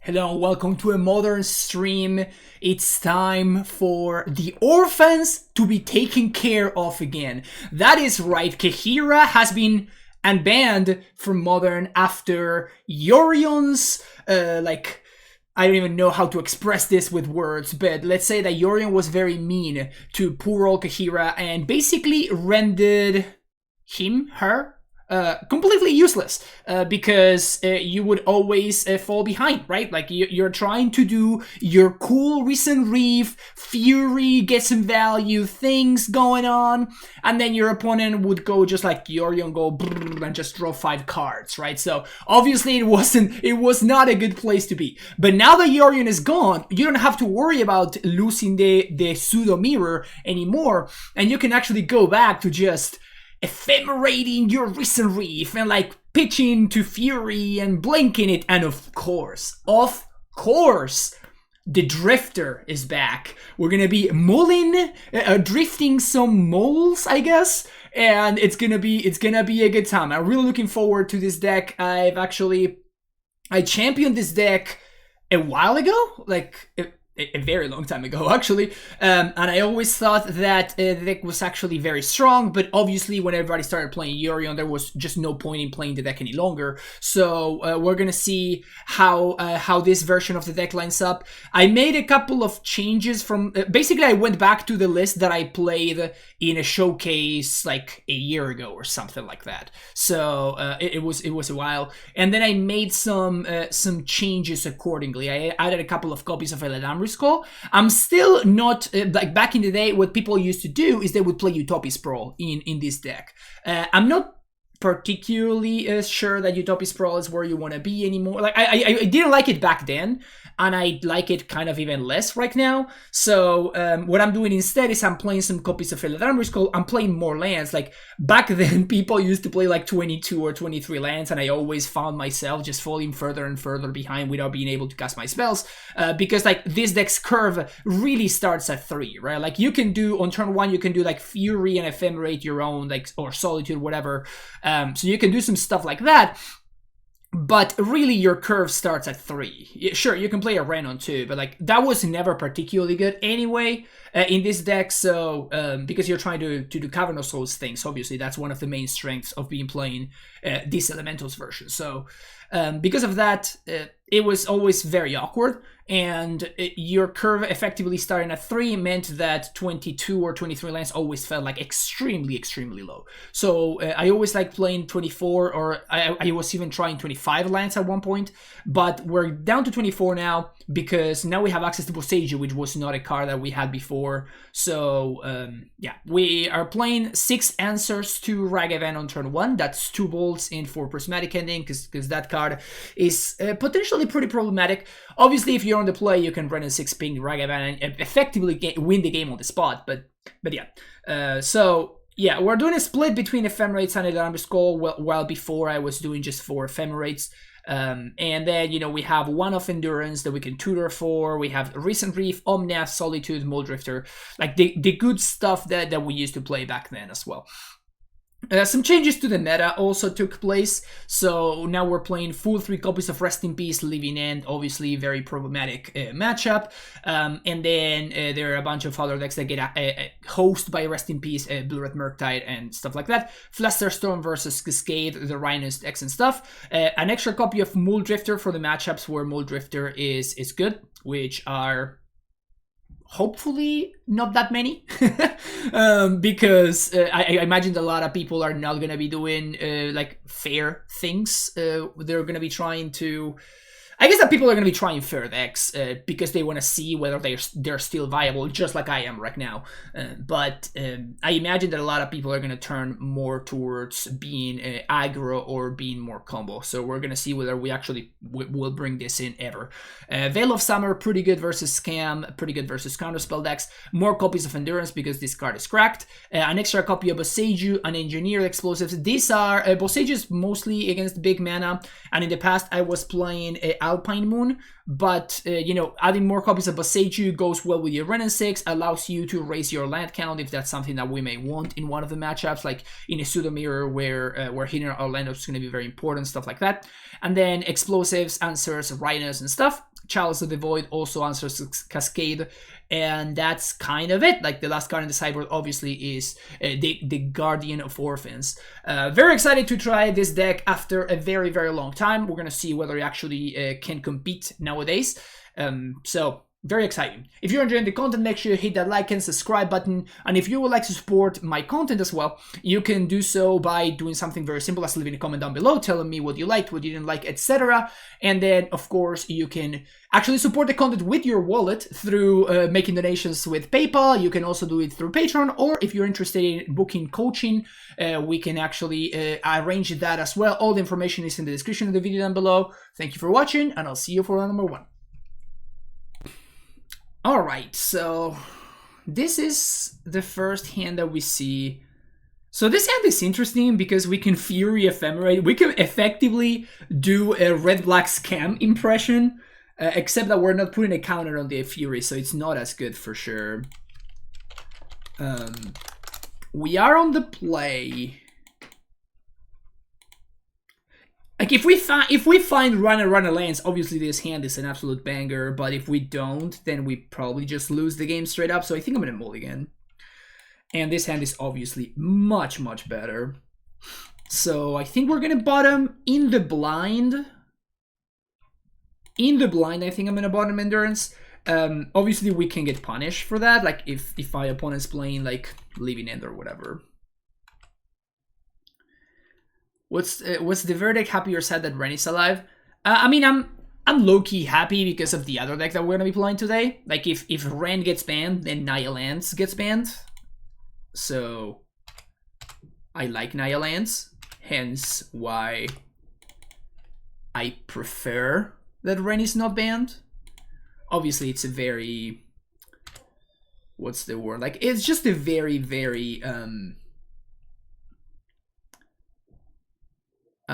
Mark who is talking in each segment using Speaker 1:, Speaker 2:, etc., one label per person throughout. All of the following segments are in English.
Speaker 1: Hello, welcome to a modern stream. It's time for the orphans to be taken care of again. That is right, Kaheera has been unbanned from modern after Yorion's, I don't even know how to express this with words, but let's say that Yorion was very mean to poor old Kaheera and basically rendered her, completely useless because you would always fall behind, right? Like you're trying to do your cool recent reef, Fury, get some value, things going on, and then your opponent would go just like Yorion, go brrr, and just draw 5 cards, right? So obviously it was not a good place to be. But now that Yorion is gone, you don't have to worry about losing the pseudo mirror anymore, and you can actually go back to just ephemerating your recent reef and like pitching to Fury and blinking it. And of course, the Drifter is back. We're gonna be drifting some moles, I guess, and it's gonna be a good time. I'm really looking forward to this deck. I championed this deck a while ago, like a very long time ago, actually, and I always thought that the deck was actually very strong, but obviously when everybody started playing Yorion, there was just no point in playing the deck any longer. So we're gonna see how this version of the deck lines up. I made a couple of changes from basically I went back to the list that I played in a showcase like a year ago or something like that. So it was a while, and then I made some changes accordingly. I added a couple of copies of Eladamri's Call. I'm still not like back in the day. What people used to do is they would play Utopia Sprawl in this deck. I'm not particularly sure that Utopia Sprawl is where you want to be anymore. Like I didn't like it back then, and I like it kind of even less right now. So what I'm doing instead is I'm playing some copies of Eladamri's Call. I'm playing more lands. Like back then, people used to play like 22 or 23 lands, and I always found myself just falling further and further behind without being able to cast my spells. Because like this deck's curve really starts at 3, right? Like you can do on turn 1, you can do like Fury and Ephemerate your own, like, or Solitude, whatever. So you can do some stuff like that. But really, your curve starts at 3. Sure, you can play a Ren on 2, but like that was never particularly good anyway in this deck. So because you're trying to do Cavern Souls things, obviously that's one of the main strengths of being playing this Elementals version. So because of that, it was always very awkward, and your curve effectively starting at 3 meant that 22 or 23 lands always felt like extremely low. So I always liked playing 24, or I was even trying 25 lands at one point, but we're down to 24 now because now we have access to Boseiju, which was not a card that we had before. So yeah, we are playing 6 answers to Ragavan on turn 1. That's 2 bolts in 4 prismatic ending, because that card is potentially pretty problematic. Obviously, if you're on the play, you can run a 6-ping Ragavan and effectively win the game on the spot. But yeah, so yeah, we're doing a split between Ephemerates and Eladamri's Call, while before I was doing just 4 Ephemerates. And then, you know, we have 1 of Endurance that we can tutor for. We have Recent Reef, Omnia, Solitude, Muldrifter, like the good stuff that we used to play back then as well. Some changes to the meta also took place, so now we're playing full 3 copies of Rest in Peace, Living End, obviously very problematic matchup, and then there are a bunch of other decks that get hosted by Rest in Peace, Blue Red Murktide and stuff like that. Flusterstorm versus Cascade, the Rhinos decks and stuff. An extra copy of Muldrifter for the matchups where Muldrifter is good, which are hopefully not that many, because I imagine a lot of people are not going to be doing like fair things. They're going to be trying to, I guess that people are going to be trying fair decks because they want to see whether they're still viable, just like I am right now. But I imagine that a lot of people are going to turn more towards being aggro or being more combo. So we're going to see whether we actually will bring this in ever. Veil of Summer, pretty good versus Scam, pretty good versus Counterspell decks. More copies of Endurance because this card is cracked. An extra copy of Boseiju and Engineered Explosives. These are Boseiju is mostly against big mana, and in the past I was playing Alpine Moon, but you know, adding more copies of Boseiju goes well with your Renin 6, allows you to raise your land count if that's something that we may want in one of the matchups, like in a pseudo mirror where hitting our land is going to be very important, stuff like that. And then explosives answers Rhinos and stuff. Chalice of the Void also answers Cascade, and that's kind of it. Like the last card in the sideboard obviously is the Guardian of Orphans. Very excited to try this deck after a very, very long time. We're gonna see whether it actually can compete nowadays. So very exciting. If you're enjoying the content, make sure you hit that like and subscribe button. And if you would like to support my content as well, you can do so by doing something very simple as leaving a comment down below, telling me what you liked, what you didn't like, etc. And then, of course, you can actually support the content with your wallet through making donations with PayPal. You can also do it through Patreon, or if you're interested in booking coaching, we can actually arrange that as well. All the information is in the description of the video down below. Thank you for watching, and I'll see you for round number 1. Alright, so this is the first hand that we see. So this hand is interesting because we can Fury Ephemerate. We can effectively do a red-black scam impression, except that we're not putting a counter on the Fury, so it's not as good for sure. We are on the play. Like if we find runner lands, obviously this hand is an absolute banger. But if we don't, then we probably just lose the game straight up. So I think I'm gonna mulligan. And this hand is obviously much, much better. So I think we're gonna bottom in the blind. In the blind, I think I'm gonna bottom Endurance. Obviously we can get punished for that. Like if my opponent's playing like Living End or whatever. What's the verdict? Happy or sad that Ren is alive? I mean, I'm low-key happy because of the other deck that we're gonna be playing today. Like if Ren gets banned, then Naya Lands gets banned. So I like Naya Lands, hence why I prefer that Ren is not banned. Obviously, it's a very, what's the word? Like it's just a very, very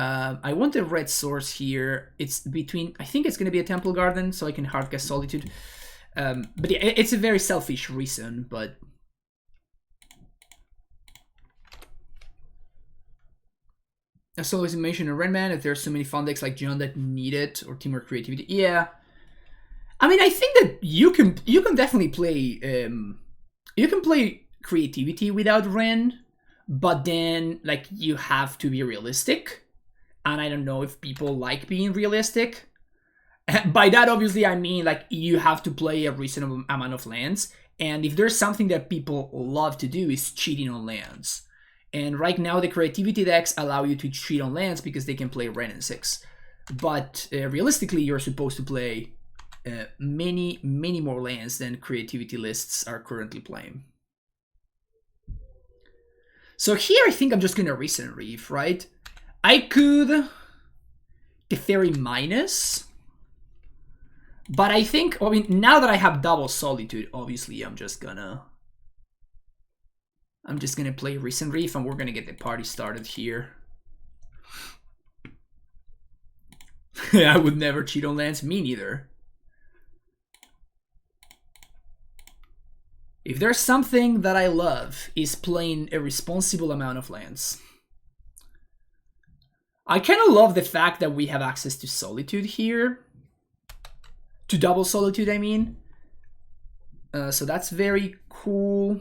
Speaker 1: I want a red source here. It's between, I think it's going to be a Temple Garden, so I can hardcast Solitude. But yeah, it's a very selfish reason, but... As always mentioned a Renman, if there's so many fun decks like John that need it, or Teamwork Creativity. Yeah. I mean, I think that you can definitely play... you can play Creativity without Ren, but then, like, you have to be realistic. And I don't know if people like being realistic. By that, obviously, I mean, like, you have to play a reasonable amount of lands. And if there's something that people love to do is cheating on lands. And right now, the Creativity decks allow you to cheat on lands because they can play Ren and 6. But realistically, you're supposed to play many, many more lands than Creativity lists are currently playing. So here, I think I'm just going to Recent Reef, right? I could Teferi minus, but I think, I mean, now that I have double Solitude, obviously I'm just gonna play Recent Reef and we're gonna get the party started here. I would never cheat on lands, me neither. If there's something that I love is playing a responsible amount of lands. I kind of love the fact that we have access to Solitude here. To double Solitude, I mean. So that's very cool.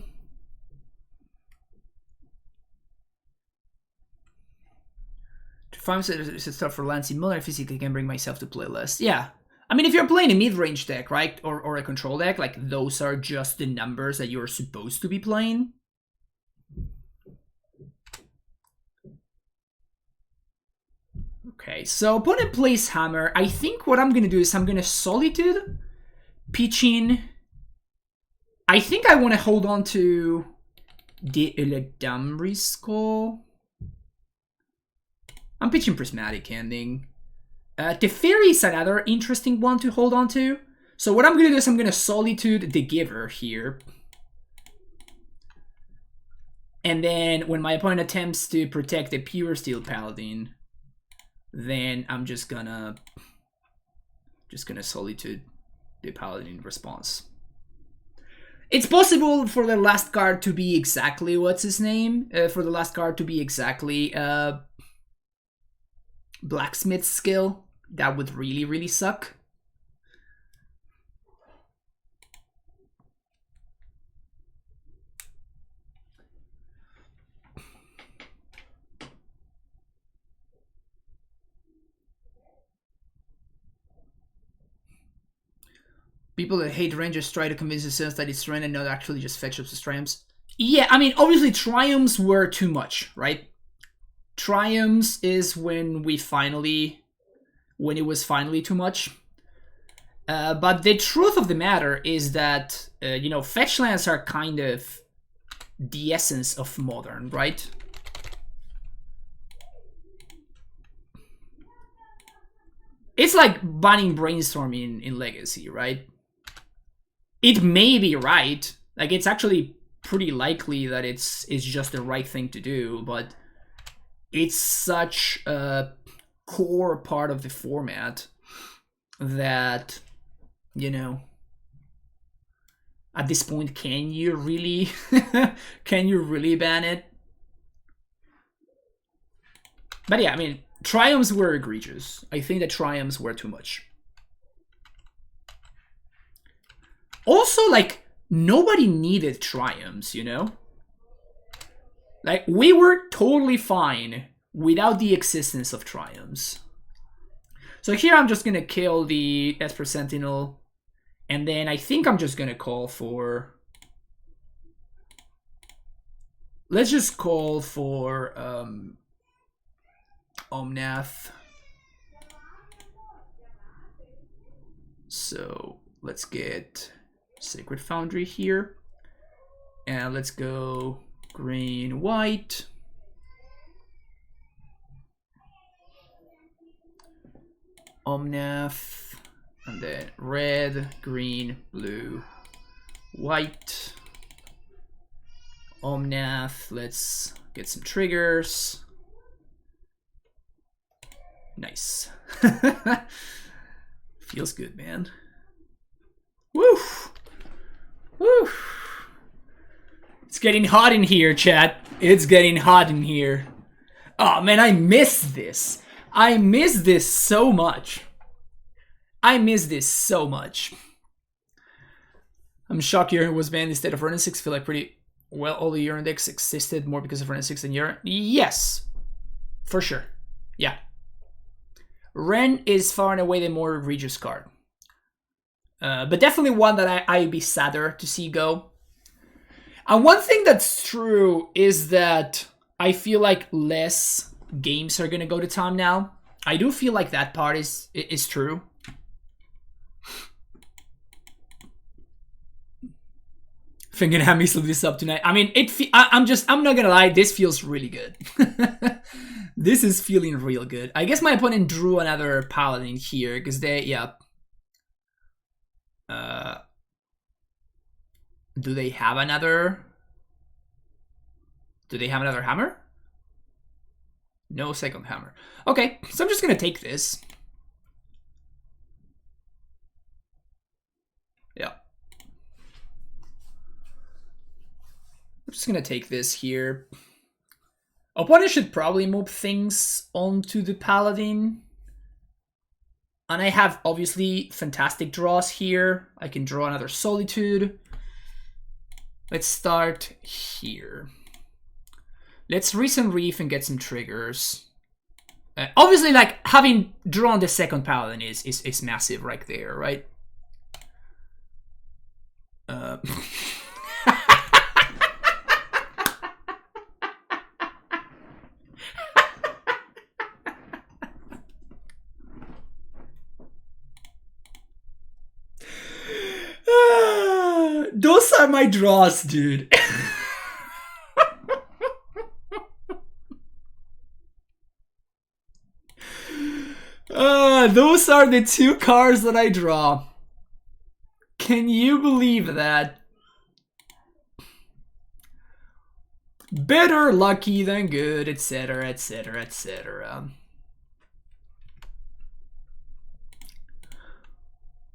Speaker 1: To find stuff for lands in modern, I physically can bring myself to play less. Yeah. I mean, if you're playing a mid-range deck, right? Or a control deck, like those are just the numbers that you're supposed to be playing. Okay, so opponent plays Hammer. I think what I'm going to do is I'm going to Solitude, pitching. I think I want to hold on to the Elegdamri Skull. I'm pitching Prismatic Ending. Teferi is another interesting one to hold on to. So what I'm going to do is I'm going to Solitude the Giver here. And then when my opponent attempts to protect the Pure Steel Paladin, then I'm just gonna Just gonna Solitude the Paladin response. It's possible for the last card to be exactly what's his name? For the last card to be exactly Blacksmith skill. That would really, really suck. People that hate Rangers try to convince themselves that it's Ren and not actually just fetch ups as Triumphs. Yeah, I mean, obviously Triumphs were too much, right? Triumphs is when it was finally too much. But the truth of the matter is that, you know, fetch lands are kind of the essence of Modern, right? It's like banning Brainstorm in Legacy, right? It may be right. Like, it's actually pretty likely that it's just the right thing to do, but it's such a core part of the format that, you know, at this point, can you really ban it? But yeah, I mean, Triumphs were egregious. I think that Triumphs were too much. Also, like, nobody needed Triumphs, you know? Like, we were totally fine without the existence of Triumphs. So here I'm just gonna kill the Esper Sentinel, and then I think I'm just gonna call for... Let's just call for Omnath. So let's get Sacred Foundry here, and let's go green, white. Omnath, and then red, green, blue, white. Omnath, let's get some triggers. Nice. Feels good, man. Woo! Woo! It's getting hot in here, chat. It's getting hot in here. Oh man, I miss this. I miss this so much. I miss this so much. I'm shocked Yorion was banned instead of Ren 6. Feel like pretty well all the Yorion decks existed more because of Ren 6 than Yorion. Yes, for sure. Yeah. Ren is far and away the more egregious card. But definitely one that I'd be sadder to see go. And one thing that's true is that I feel like less games are gonna go to Tom now. I do feel like that part is true. If gonna have me sleep this up tonight. I mean, I'm not gonna lie, this feels really good. This is feeling real good. I guess my opponent drew another Paladin here because they, yeah. Do they have another? Do they have another hammer? No second hammer. Okay, so I'm just gonna take this. Yeah. I'm just gonna take this here. Opponent should probably move things onto the Paladin. And I have, obviously, fantastic draws here. I can draw another Solitude. Let's start here. Let's Recent Reef and get some triggers. Obviously, like, having drawn the second Paladin is massive right there, right? Those are my draws, dude. Those are the two cards that I draw. Can you believe that? Better lucky than good, etc, etc, etc.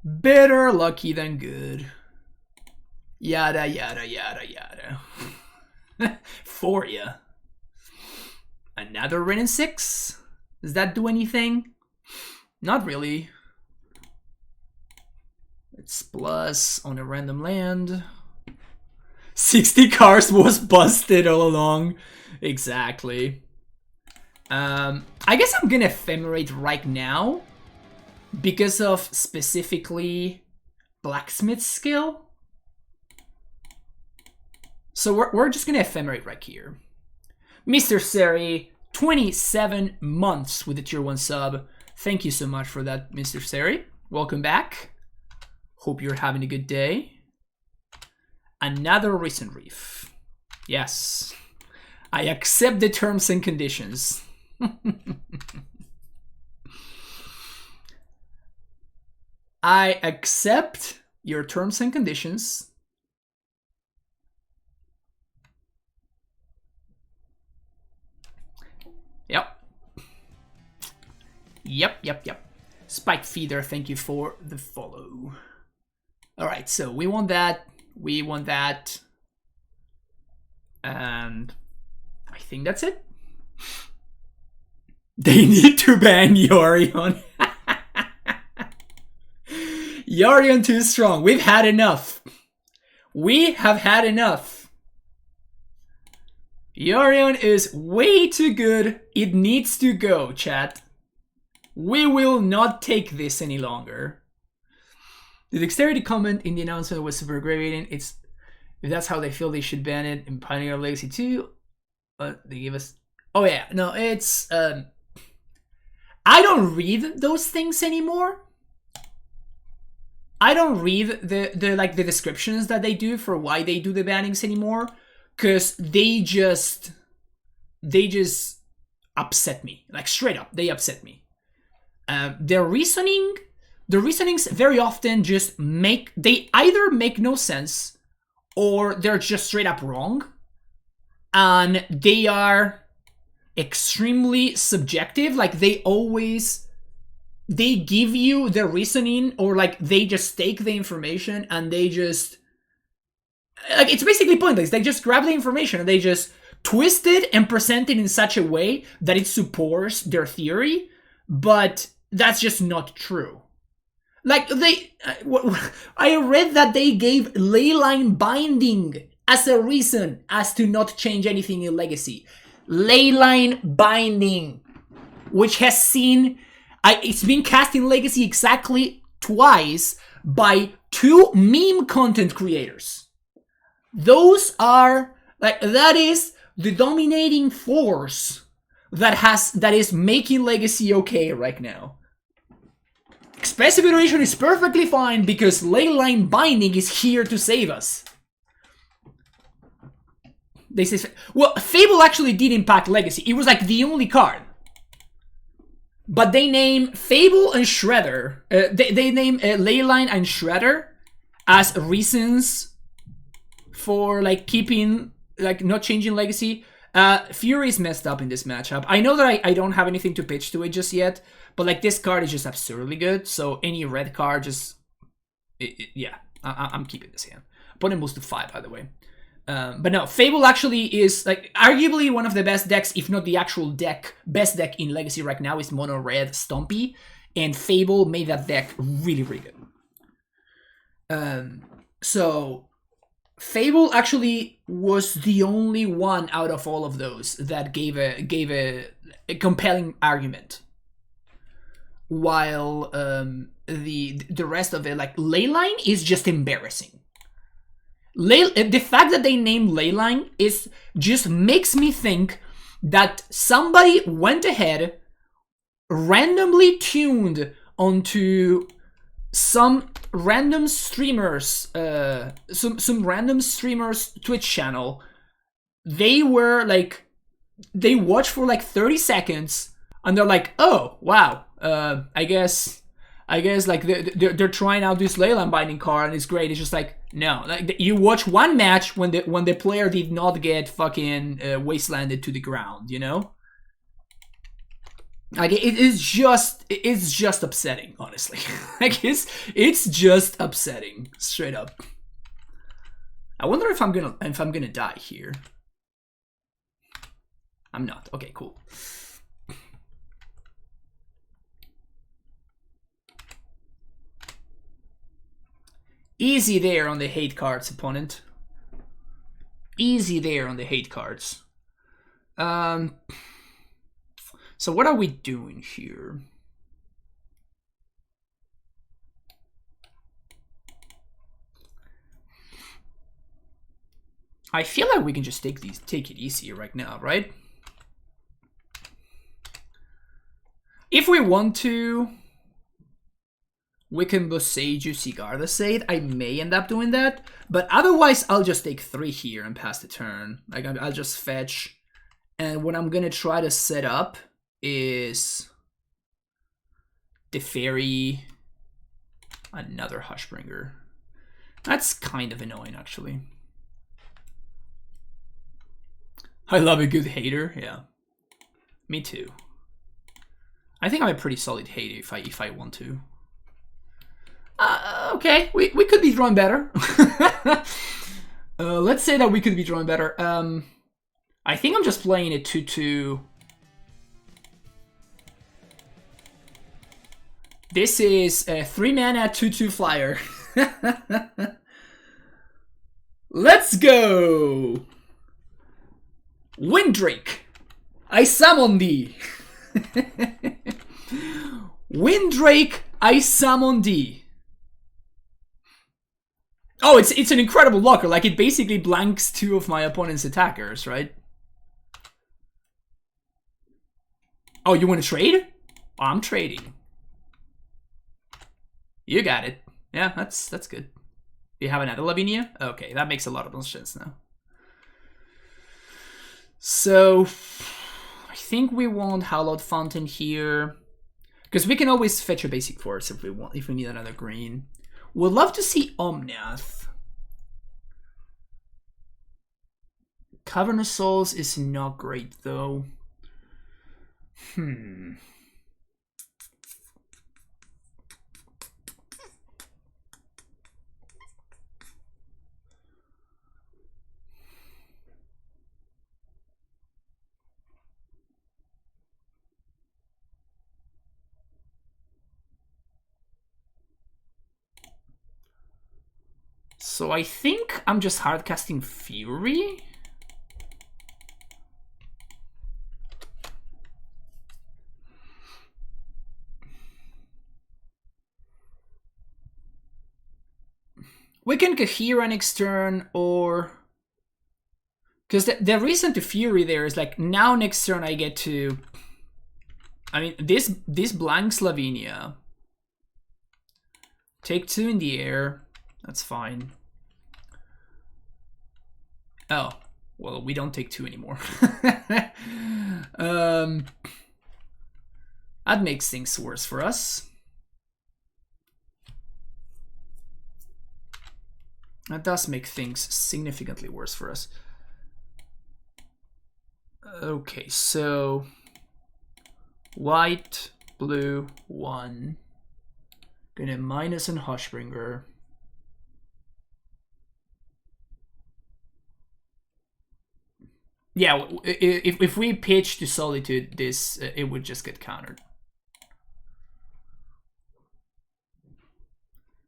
Speaker 1: Better lucky than good. Yada, yada, yada, yada. For ya. Another Ren and 6? Does that do anything? Not really. It's plus on a random land. 60 cars was busted all along. Exactly. I guess I'm gonna ephemerate right now because of specifically blacksmith skill. So we're just gonna ephemerate right here. Mr. Seri, 27 months with the tier 1 sub. Thank you so much for that, Mr. Seri. Welcome back. Hope you're having a good day. Another recent reef. Yes. I accept the terms and conditions. I accept your terms and conditions. Yep. Spike Feeder, thank you for the follow. Alright, so we want that. We want that. And I think that's it. They need to ban Yorion. Yorion too strong. We've had enough. We have had enough. Yorion is way too good. It needs to go, chat. We will not take this any longer. The dexterity comment in the announcement was super aggravating. If that's how they feel, they should ban it in Pioneer Legacy 2. They give us... Oh yeah, no, it's... I don't read those things anymore. I don't read the descriptions that they do for why they do the bannings anymore, because they just upset me. Like straight up, they upset me. Their reasonings very often just they either make no sense or they're just straight up wrong, and they are extremely subjective. Like they give you the reasoning, or like they just take the information and they just like it's basically pointless. They just grab the information and they just twist it and present it in such a way that it supports their theory, but that's just not true. Like I read that they gave leyline binding as a reason as to not change anything in Legacy. Leyline binding, which has seen it's been cast in Legacy exactly twice by 2 meme content creators. Those are like that is the dominating force that is making Legacy okay right now. Expressive iteration is perfectly fine because leyline binding is here to save us. They say, well, Fable actually did impact Legacy. It was like the only card. But they name Fable and Shredder. They name Leyline and Shredder as reasons for like keeping, like not changing Legacy. Fury is messed up in this matchup. I know that I don't have anything to pitch to it just yet, but like this card is just absurdly good. So any red card just, yeah, I'm keeping this hand. Opponent moves to 5, by the way. But no, Fable actually is like arguably one of the best decks, if not the actual best deck in Legacy right now is Mono Red Stompy, and Fable made that deck really, really good. So Fable actually was the only one out of all of those that gave a compelling argument, while the rest of it, like Leyline, is just embarrassing. The fact that they named Leyline just makes me think that somebody went ahead, randomly tuned onto some random streamers, some random streamers Twitch channel. They watched for like 30 seconds and they're like, oh wow, I guess like they're trying out this Leyline binding card and it's great. It's just like, no, like you watch one match when the player did not get fucking wastelanded to the ground, you know? Like it's just upsetting, honestly. Like it's just upsetting, straight up. I wonder if I'm gonna die here. I'm not. Okay, cool. Easy there on the hate cards, opponent. Easy there on the hate cards. So what are we doing here? I feel like we can just take it easier right now, right? If we want to, we can Boseiju Cigar the Sade. I may end up doing that, but otherwise I'll just take 3 here and pass the turn. Like I'll just fetch, and what I'm gonna try to set up is the Fairy, another Hushbringer. That's kind of annoying, actually. I love a good hater, yeah. Me too. I think I'm a pretty solid hater if I want to. Okay, we could be drawing better. Let's say that we could be drawing better. I think I'm just playing a 2/2. This is a 3-mana 2/2 flyer. Let's go! Windrake, I summon thee. Windrake, I summon thee. Oh, it's an incredible blocker. Like it basically blanks 2 of my opponent's attackers, right? Oh, you want to trade? Oh, I'm trading. You got it. Yeah, that's good. Do you have another Lavinia? Okay, that makes a lot of sense now. So I think we want Hallowed Fountain here, because we can always fetch a basic force if we need another green. Would love to see Omnath. Cavernous Souls is not great though. So I think I'm just hardcasting Fury. We can Kaheera next turn, or... Because the reason to Fury there is like, now next turn I get to... I mean, this blanks Lavinia. Take 2 in the air. That's fine. Oh, well, we don't take 2 anymore. That makes things worse for us. That does make things significantly worse for us. Okay, so white, blue, 1. Gonna minus an Hushbringer. Yeah, if we pitch to Solitude, this it would just get countered.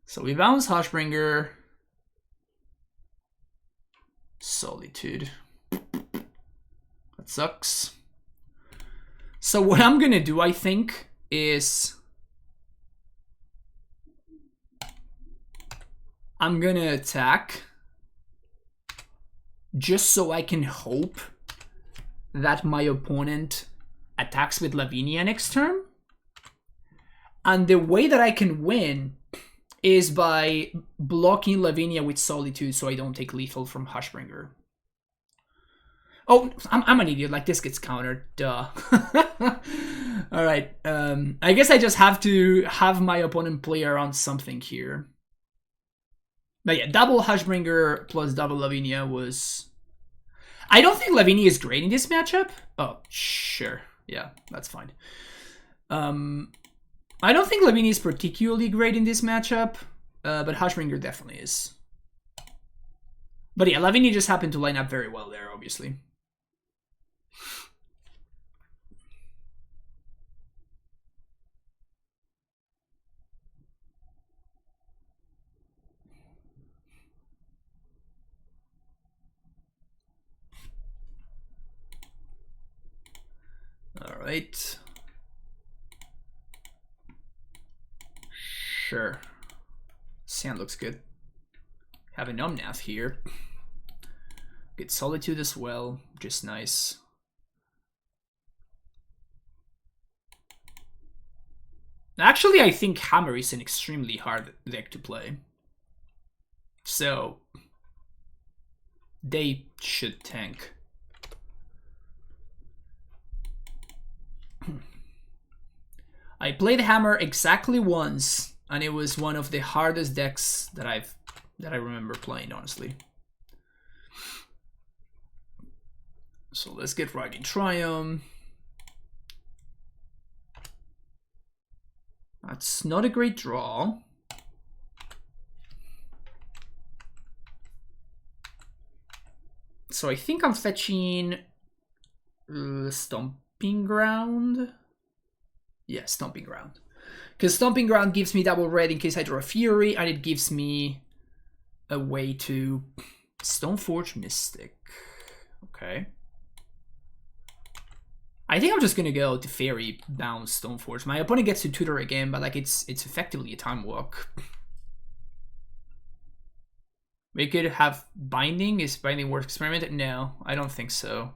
Speaker 1: So we bounce Hushbringer. Solitude. That sucks. So what I'm gonna do, I think, is I'm gonna attack just so I can hope that my opponent attacks with Lavinia next turn. And the way that I can win is by blocking Lavinia with Solitude so I don't take lethal from Hushbringer. Oh, I'm an idiot. Like, this gets countered. Duh. Alright. I guess I just have to have my opponent play around something here. But yeah, double Hushbringer plus double Lavinia was... I don't think Lavinia is great in this matchup. Oh, sure. Yeah, that's fine. I don't think Lavini is particularly great in this matchup, but Hushbringer definitely is. But yeah, Lavini just happened to line up very well there, obviously. All right. Sure. Sand looks good. Have an Omnath here. Get Solitude as well, just nice. Actually, I think Hammer is an extremely hard deck to play. So, they should tank. I played Hammer exactly once, and it was one of the hardest decks that I remember playing, honestly. So let's get right in Triumph. That's not a great draw. So I think I'm fetching Stomping Ground. Yeah, Stomping Ground. Because Stomping Ground gives me double red in case I draw a Fury, and it gives me a way to Stoneforge Mystic. Okay. I think I'm just gonna go to Fairy bounce Stoneforge. My opponent gets to tutor again, but like it's effectively a time walk. We could have Binding. Is Binding worth experiment? No, I don't think so.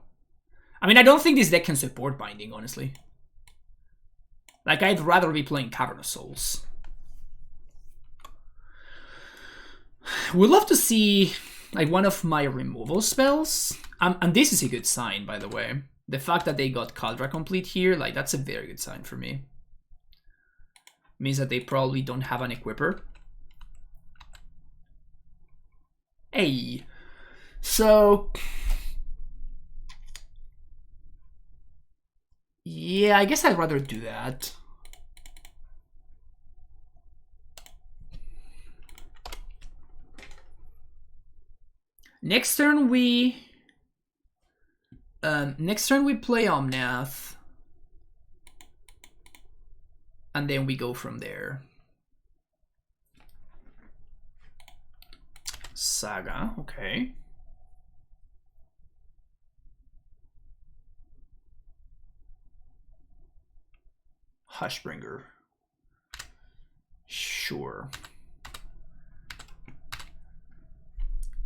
Speaker 1: I mean, I don't think this deck can support Binding, honestly. Like, I'd rather be playing Cavern of Souls. We'd love to see like one of my removal spells. And this is a good sign, by the way. The fact that they got Kaldra complete here, like that's a very good sign for me. Means that they probably don't have an equipper. Hey. So yeah, I guess I'd rather do that. Next turn we play Omnath. And then we go from there. Saga, okay. Hushbringer. Sure.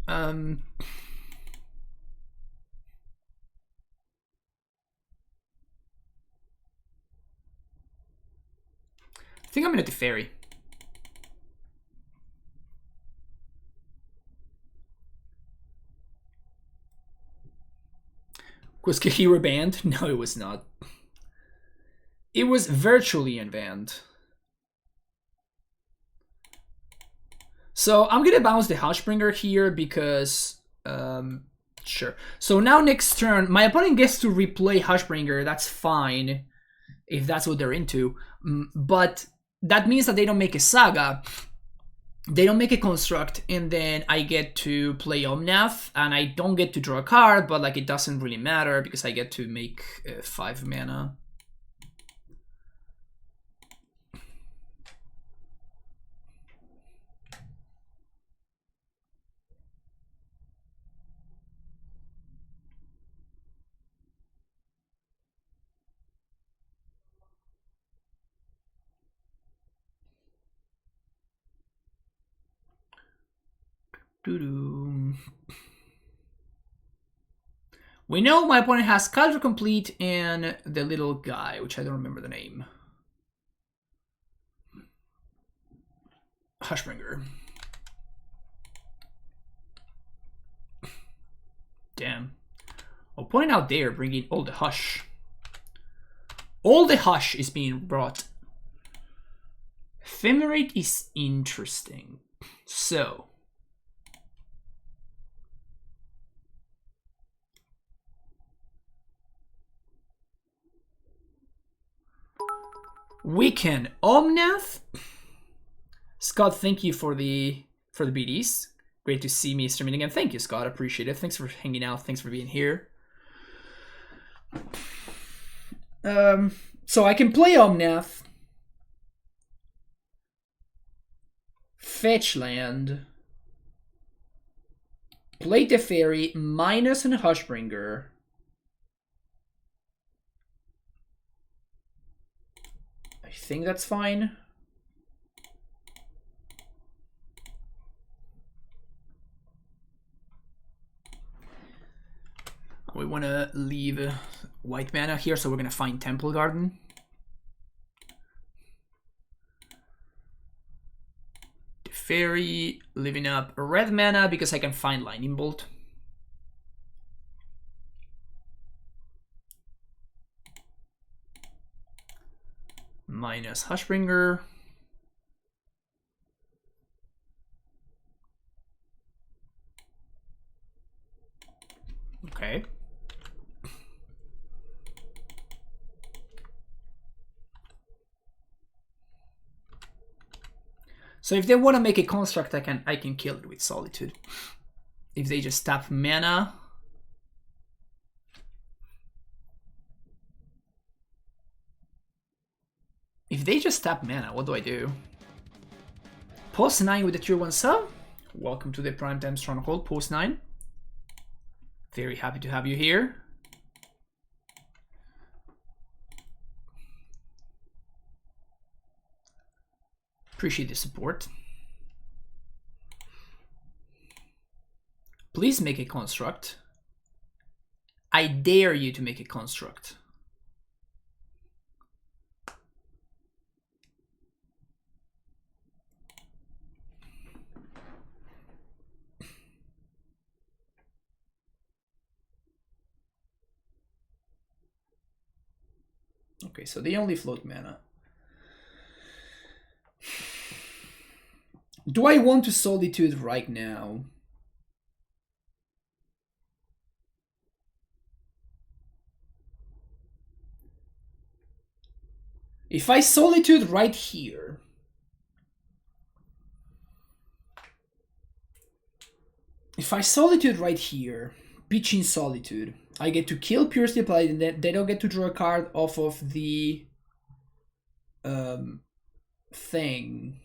Speaker 1: I think I'm gonna do Fairy. Was Kaheera banned? No, it was not. It was virtually unbanned. So I'm gonna bounce the Hushbringer here because sure. So now next turn, my opponent gets to replay Hushbringer. That's fine if that's what they're into. But that means that they don't make a Saga. They don't make a construct, and then I get to play Omnath, and I don't get to draw a card, but like it doesn't really matter because I get to make 5 mana. Doo-doo. We know my opponent has Kaldra complete and the little guy, which I don't remember the name. Hushbringer. Damn. Opponent out there bringing all the Hush. All the Hush is being brought. Ephemerate is interesting. So. We can Omnath. Scott, thank you for the BDs. Great to see me streaming again. Thank you, Scott. Appreciate it. Thanks for hanging out. Thanks for being here. So I can play Omnath. Fetch land. Play the fairy, minus and Hushbringer. I think that's fine. We want to leave white mana here, so we're going to find Temple Garden. The fairy, living up red mana because I can find Lightning Bolt. Minus Hushbringer. Okay. So if they want to make a construct, I can kill it with Solitude. If they just tap mana. If they just tap mana, what do I do? Post 9 with the tier 1 sub. Welcome to the Primetime Stronghold, Post 9. Very happy to have you here. Appreciate the support. Please make a construct. I dare you to make a construct. Okay, so they only float mana. Do I want to Solitude right now? If I Solitude right here, pitching Solitude, I get to kill Purity Applied, and then they don't get to draw a card off of the thing.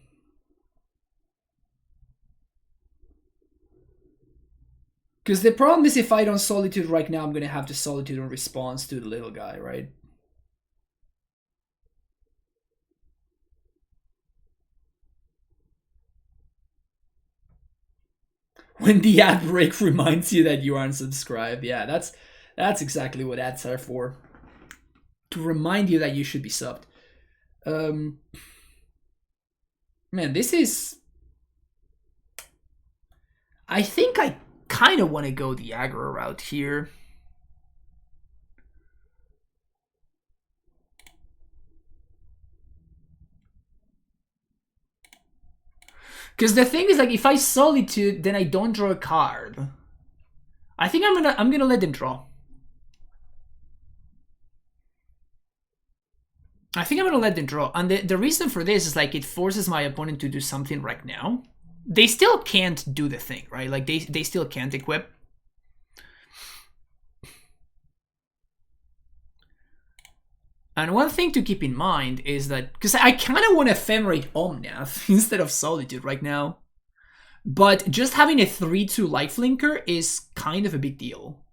Speaker 1: Because the problem is if I don't Solitude right now, I'm going to have to Solitude in response to the little guy, right? When the ad break reminds you that you aren't subscribed. Yeah, that's exactly what ads are for. To remind you that you should be subbed. Man, this is... I think I kind of want to go the aggro route here. Because the thing is, like, if I Solitude, then I don't draw a card. I think I'm gonna let them draw. I think I'm gonna let them draw. And the reason for this is, like, it forces my opponent to do something right now. They still can't do the thing, right? Like, they still can't equip. And one thing to keep in mind is that, because I kind of want to Ephemerate Omnath instead of Solitude right now. But just having a 3-2 lifelinker is kind of a big deal.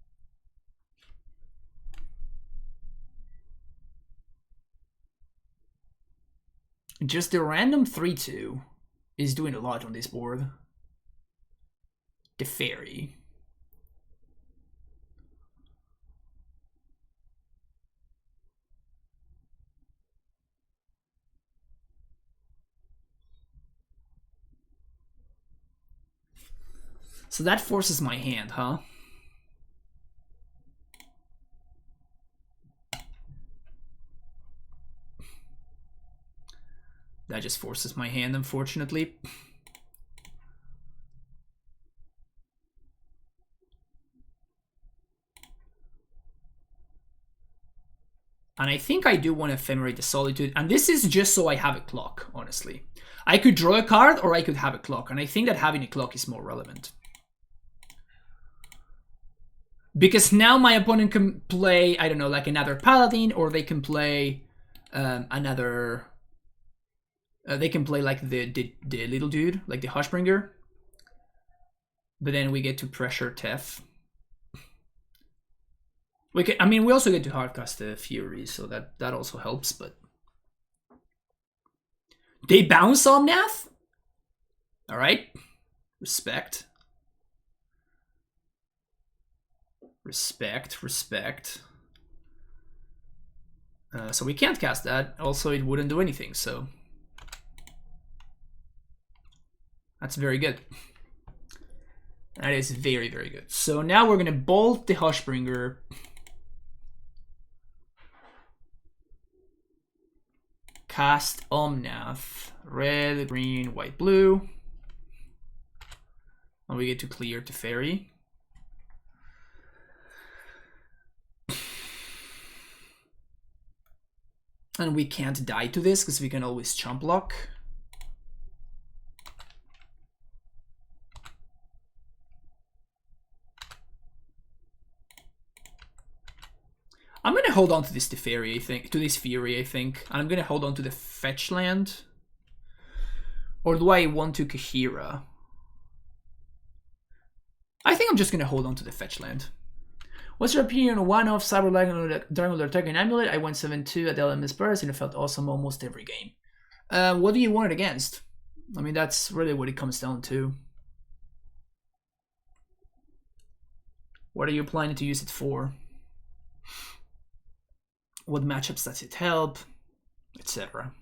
Speaker 1: Just the random 3-2 is doing a lot on this board. The fairy. So that forces my hand, huh? That just forces my hand, unfortunately. And I think I do want to Ephemerate the Solitude. And this is just so I have a clock, honestly. I could draw a card or I could have a clock. And I think that having a clock is more relevant. Because now my opponent can play, I don't know, like another Paladin, or they can play another... they can play like the little dude, like the Hushbringer. But then we get to pressure Tef. We also get to hardcast the Fury, so that also helps, but... They bounce Omnath? Alright. Respect. Respect. So we can't cast that. Also, it wouldn't do anything, so... That's very good. That is very, very good. So now we're going to bolt the Hushbringer. Cast Omnath. Red, green, white, blue. And we get to clear to Fairy. And we can't die to this because we can always chump block. I'm gonna hold on to this Fury, I think. And I'm gonna hold on to the fetch land. Or do I want to Kaheera? I think I'm just gonna hold on to the fetch land. What's your opinion on one-off Cyber Dragon Attack and Amulet? I went 7-2 at LMS Burst and it felt awesome almost every game. What do you want it against? I mean, that's really what it comes down to. What are you planning to use it for? What matchups does it help? Etc.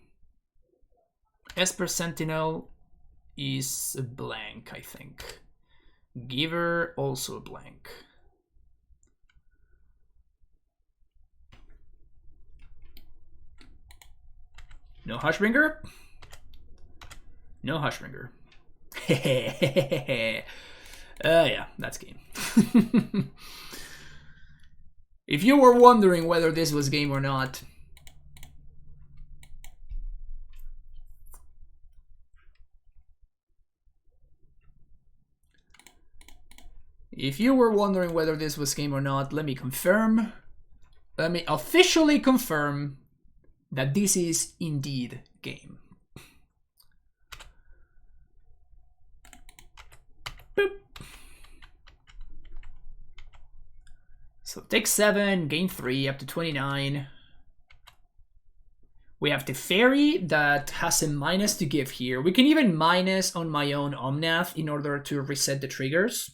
Speaker 1: Esper Sentinel is a blank, I think. Giver, also a blank. No Hushbringer? No Hushbringer. Yeah, that's game. If you were wondering whether this was game or not, let me confirm. Let me officially confirm that this is indeed game. Boop. So take 7, gain 3, up to 29. We have the Fairy that has a minus to give here. We can even minus on my own Omnath in order to reset the triggers.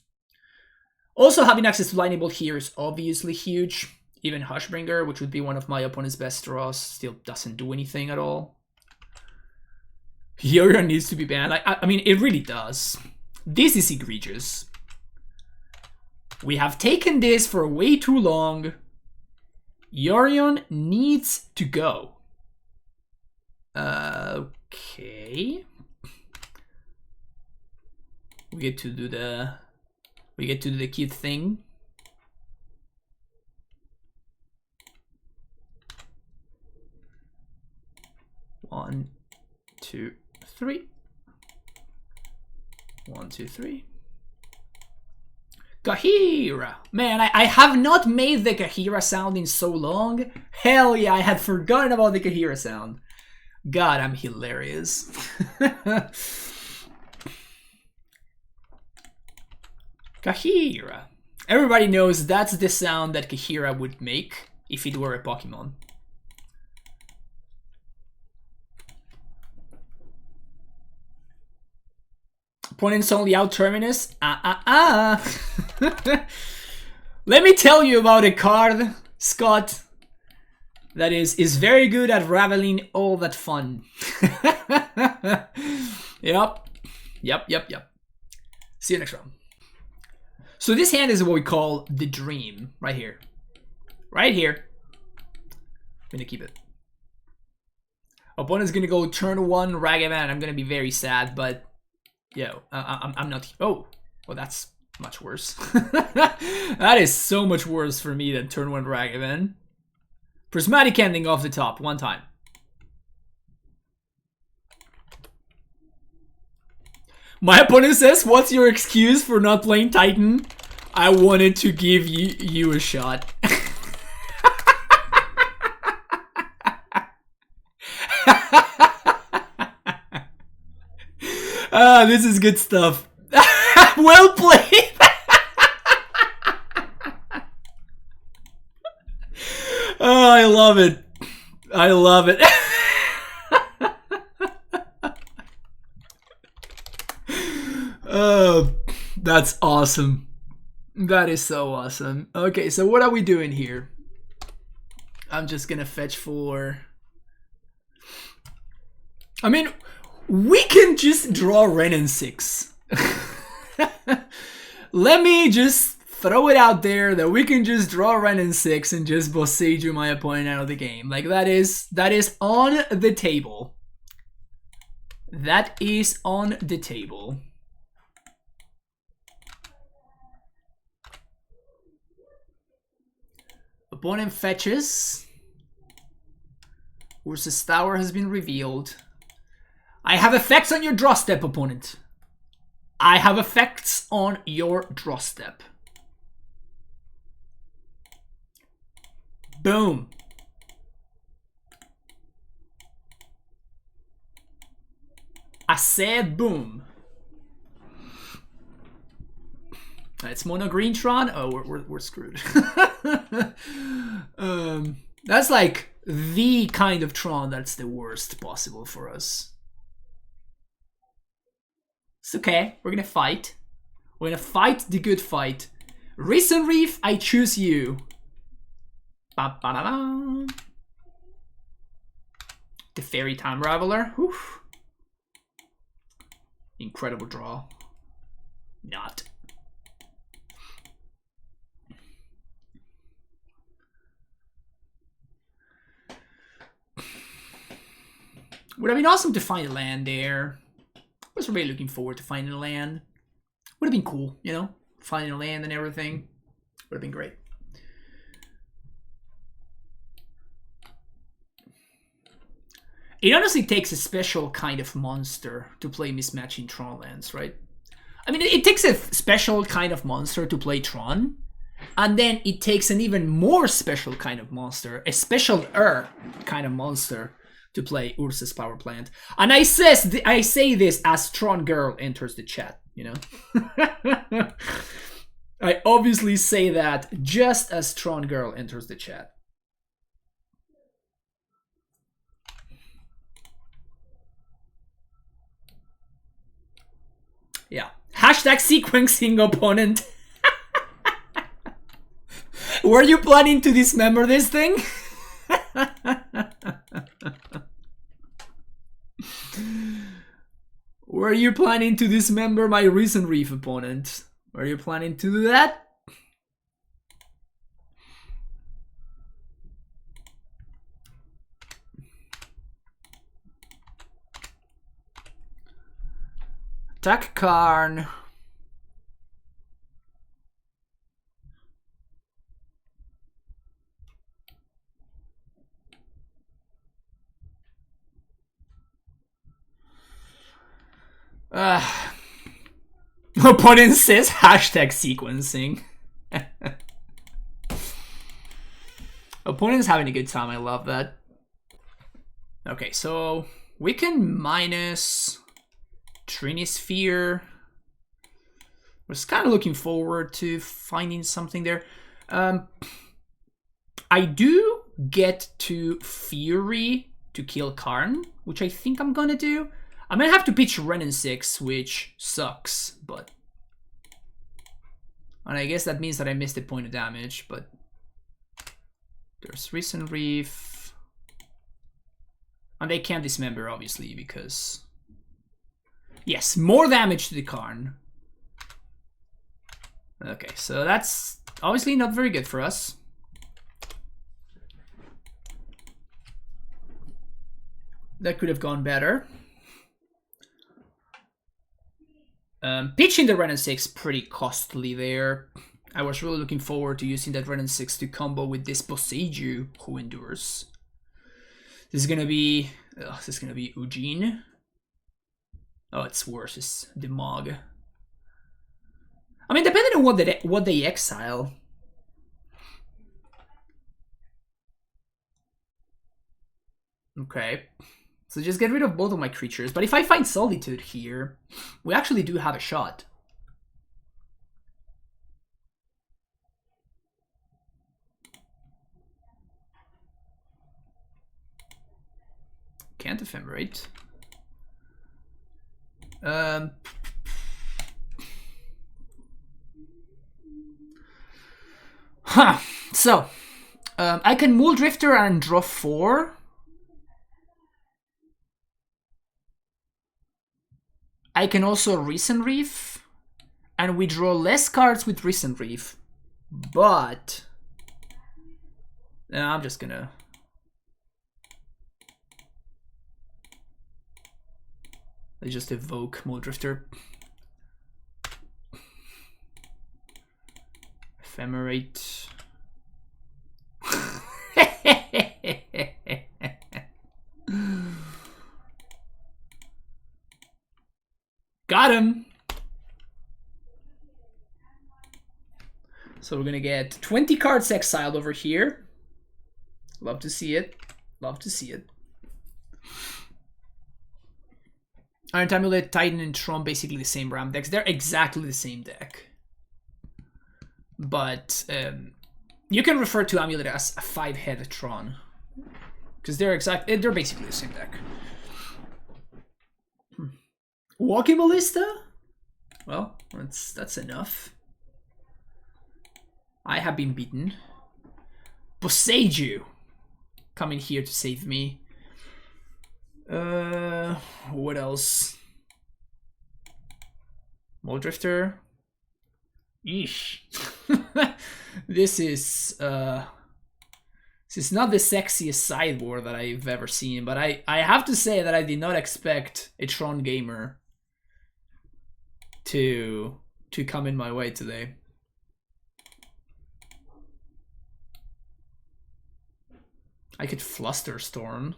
Speaker 1: Also, having access to Lightning Bolt here is obviously huge. Even Hushbringer, which would be one of my opponent's best draws, still doesn't do anything at all. Yorion needs to be banned. I mean, it really does. This is egregious. We have taken this for way too long. Yorion needs to go. Okay. We get to do the cute thing. One, two, three. 1, 2, 3. Kaheera! Man, I have not made the Kaheera sound in so long. Hell yeah, I had forgotten about the Kaheera sound. God, I'm hilarious. Kaheera. Everybody knows that's the sound that Kaheera would make if it were a Pokemon. Opponent's only out Terminus. Let me tell you about a card, Scott, that is very good at raveling all that fun. Yep. See you next round. So this hand is what we call the dream, right here. Right here. I'm gonna keep it. Opponent's gonna go turn 1 Ragavan. I'm gonna be very sad, but yo, I'm not. Oh, well, that's much worse. That is so much worse for me than turn 1 Ragavan. Prismatic ending off the top, one time. My opponent says, what's your excuse for not playing Titan? I wanted to give you a shot. This is good stuff. Well played. Oh, I love it. I love it. Oh, that's awesome. That is so awesome. Okay, so what are we doing here? I'm just gonna fetch for... I mean, we can just draw Ren and 6. Let me just throw it out there that we can just draw Ren and 6 and just Boseiju my opponent out of the game. Like, that is on the table. That is on the table. Opponent fetches. Ursa's Tower has been revealed. I have effects on your draw step, opponent. I have effects on your draw step. Boom. I said boom. It's mono green Tron. Oh, we're screwed. That's like the kind of Tron that's the worst possible for us. It's okay. We're gonna fight. We're gonna fight the good fight. Risen Reef, I choose you. Ba -ba -da -da. The Fairy Time Raveler. Whew. Incredible draw. Not. Would have been awesome to find a land there. I was really looking forward to finding a land. Would have been cool, you know? Finding a land and everything. Would have been great. It honestly takes a special kind of monster to play mismatching Tron lands, right? I mean, it takes a special kind of monster to play Tron. And then it takes an even more special kind of monster, a special-er kind of monster, to play Ursa's Power Plant. And I say this as Tron Girl enters the chat, you know? I obviously say that just as Tron Girl enters the chat. Yeah. Hashtag sequencing, opponent. Were you planning to dismember this thing? Were you planning to dismember my Risen Reef, opponent? Were you planning to do that? Attack Karn. Opponent says hashtag sequencing. Opponent's having a good time, I love that. Okay, so we can minus Trinisphere. Was kind of looking forward to finding something there. I do get to Fury to kill Karn, which I think I'm gonna do. I might have to pitch Ren and 6, which sucks, but... And I guess that means that I missed a point of damage, but... There's Risen Reef. And they can't dismember, obviously, because... Yes, more damage to the Karn. Okay, so that's obviously not very good for us. That could have gone better. Pitching the Ren and 6 pretty costly there. I was really looking forward to using that red and 6 to combo with this Boseiju who endures. This is gonna be Ujin. Oh, it's worse. It's the Mog. I mean, depending on what they exile. Okay. So just get rid of both of my creatures. But if I find Solitude here, we actually do have a shot. Can't ephemerate. So, I can Mool Drifter and draw 4. I can also Recent Reef, and we draw less cards with Recent Reef. But I'm just gonna. Let's just evoke Mool Drifter. Ephemerate. Got him! So we're gonna get 20 cards exiled over here. Love to see it. Love to see it. Iron Amulet, Titan, and Tron, basically the same Ram decks. They're exactly the same deck. But you can refer to Amulet as a 5-head Tron. Because they're basically the same deck. Walking Ballista? Well, that's enough. I have been beaten. Boseiju coming here to save me. What else? Mool Drifter. Yeesh. This is not the sexiest sideboard that I've ever seen, but I have to say that I did not expect a Tron gamer to come in my way today. I could Flusterstorm.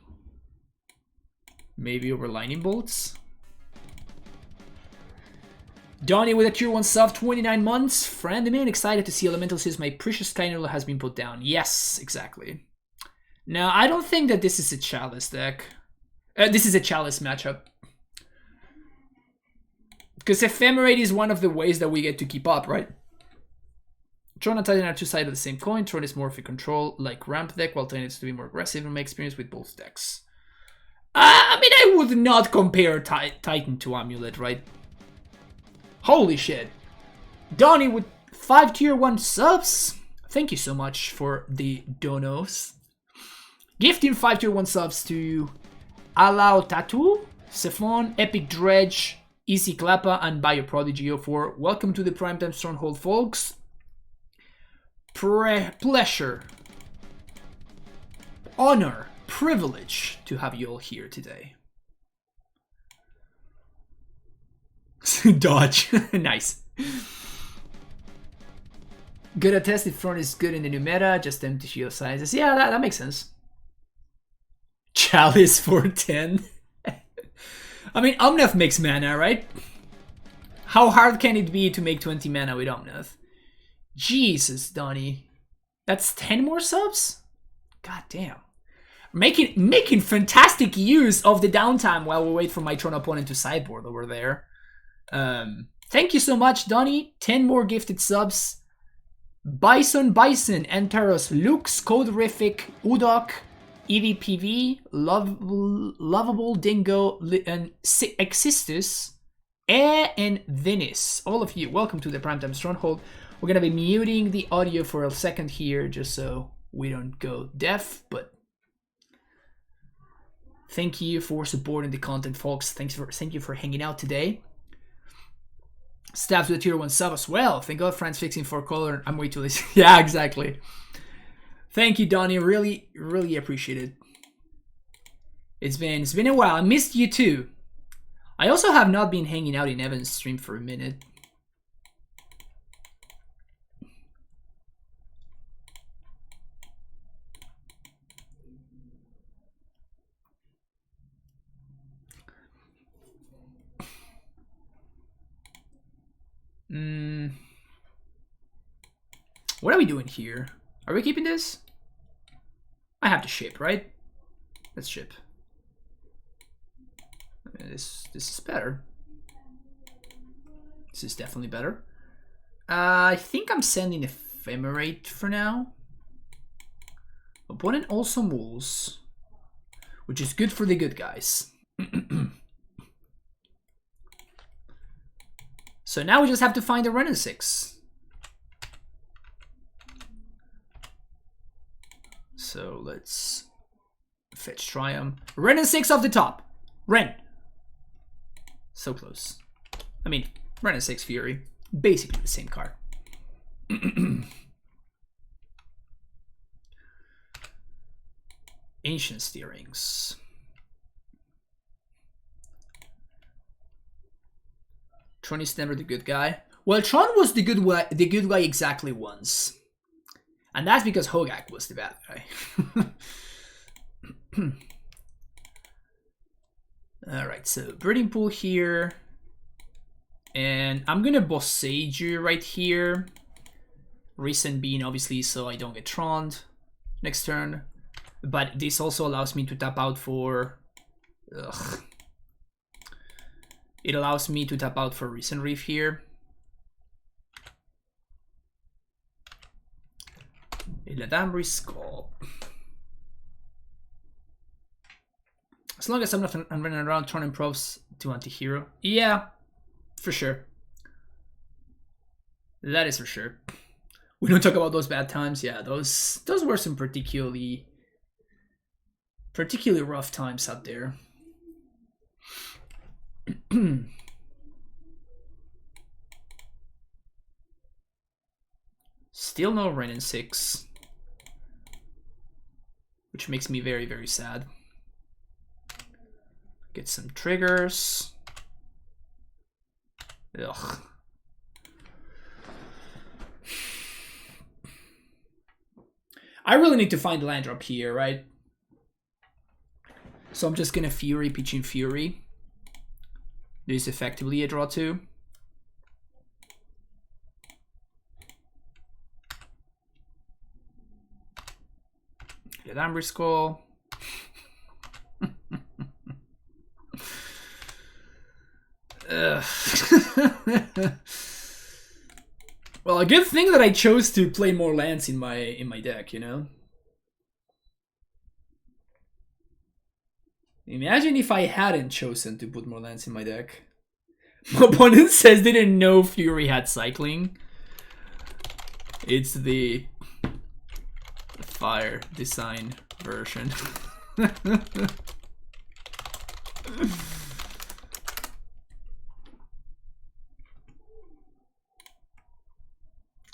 Speaker 1: Maybe over Lightning Bolts. Donnie with a tier 1 sub, 29 months. Friend, man, excited to see Elemental says my precious Kynerl has been put down. Yes, exactly. Now, I don't think that this is a Chalice deck. This is a Chalice matchup. Because Ephemerate is one of the ways that we get to keep up, right? Tron and Titan are two sides of the same coin. Tron is more of a control like ramp deck, while Titan is to be more aggressive in my experience with both decks. I mean, I would not compare Titan to Amulet, right? Holy shit. Donnie with 5 tier 1 subs. Thank you so much for the donos. Gifting 5 tier 1 subs to Alao Tattoo, Cephon, Epic Dredge, Easy Klappa, and Bio Prodigy 04. Welcome to the Primetime Stronghold, folks. Pleasure, honor, privilege to have you all here today. Dodge. Nice. Good at test if Tron is good in the new meta, just empty shield sizes. Yeah, that makes sense. Chalice for 10. I mean, Omnath makes mana, right? How hard can it be to make 20 mana with Omnath? Jesus, Donnie. That's 10 more subs? God damn. Making fantastic use of the downtime while we wait for my Tron opponent to sideboard over there. Thank you so much, Donnie. 10 more gifted subs. Bison, Antaros, Lux, Coderific, Udok, EVPV, Lovable Dingo, and Existus, and Venice. All of you, welcome to the Primetime Stronghold. We're going to be muting the audio for a second here just so we don't go deaf, but thank you for supporting the content, folks. Thank you for hanging out today. Stabs with a tier 1 sub as well. Thank God Fran's fixing 4 color. I'm way too lazy. Yeah, exactly. Thank you, Donnie. Really, really appreciate it. It's been a while. I missed you too. I also have not been hanging out in Evan's stream for a minute. What are we doing here? Are we keeping this? I have to ship, right? Let's ship. This is better. This is definitely better. I think I'm sending Ephemerate for now. Opponent also moves, which is good for the good guys. So now we just have to find a Ren 6. So let's fetch Triumph. Ren 6 off the top. Ren. So close. I mean, Ren 6 Fury. Basically the same card. Ancient Steerings. Tron is never the good guy. Well, Tron was the good guy exactly once. And that's because Hogak was the bad guy. Alright, so Breeding Pool here. And I'm gonna Boss Sage you right here. Reason being obviously so I don't get Troned next turn. But this also allows me to tap out for... Ugh. It allows me to tap out for Recent Reef here. Iladambri Skull. As long as I'm not running around Tron Improvs to anti-hero. Yeah, for sure. That is for sure. We don't talk about those bad times. Yeah, those were some particularly rough times out there. Still no Ren 6, which makes me very, very sad. Get some triggers. Ugh. I really need to find the land drop here, right? So I'm just gonna Fury, pitching Fury. This is effectively a draw 2. Get Amber Skull. Well, a good thing that I chose to play more lands in my deck, you know? Imagine if I hadn't chosen to put more lands in my deck. My opponent says they didn't know Fury had cycling. It's the fire design version.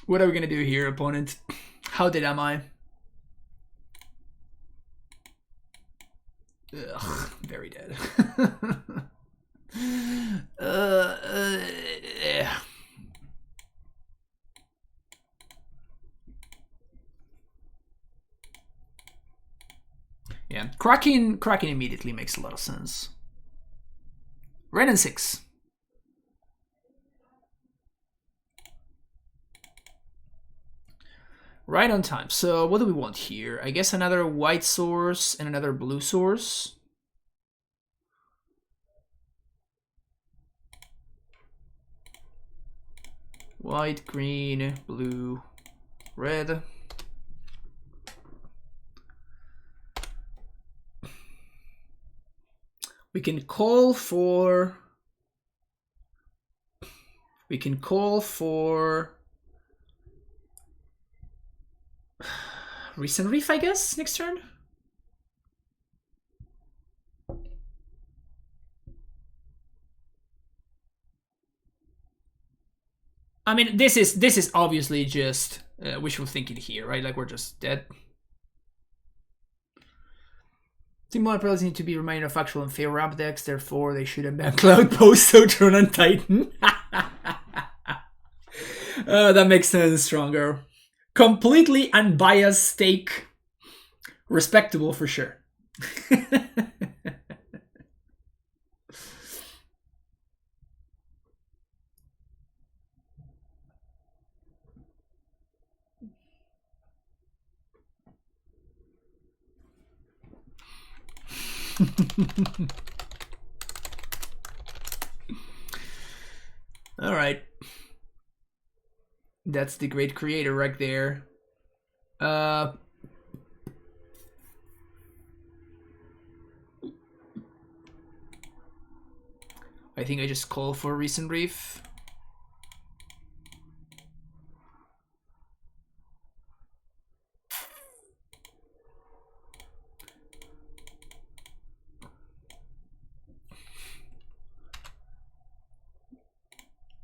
Speaker 1: What are we gonna do here, opponent? How dead am I? Ugh, very dead. Yeah, cracking immediately makes a lot of sense. Ren 6. Right on time. So what do we want here? I guess another white source and another blue source. White, green, blue, red. We can call for Recent Reef, I guess, next turn. I mean, this is obviously just wishful thinking here, right? Like we're just dead. Team Monopolies need to be reminded of actual and fair rap decks, therefore they should have been Cloud Post, Tron, and Titan. That makes sense, Stronger. Completely unbiased take. Respectable for sure. All right. That's the great creator right there. I think I just call for a recent reef.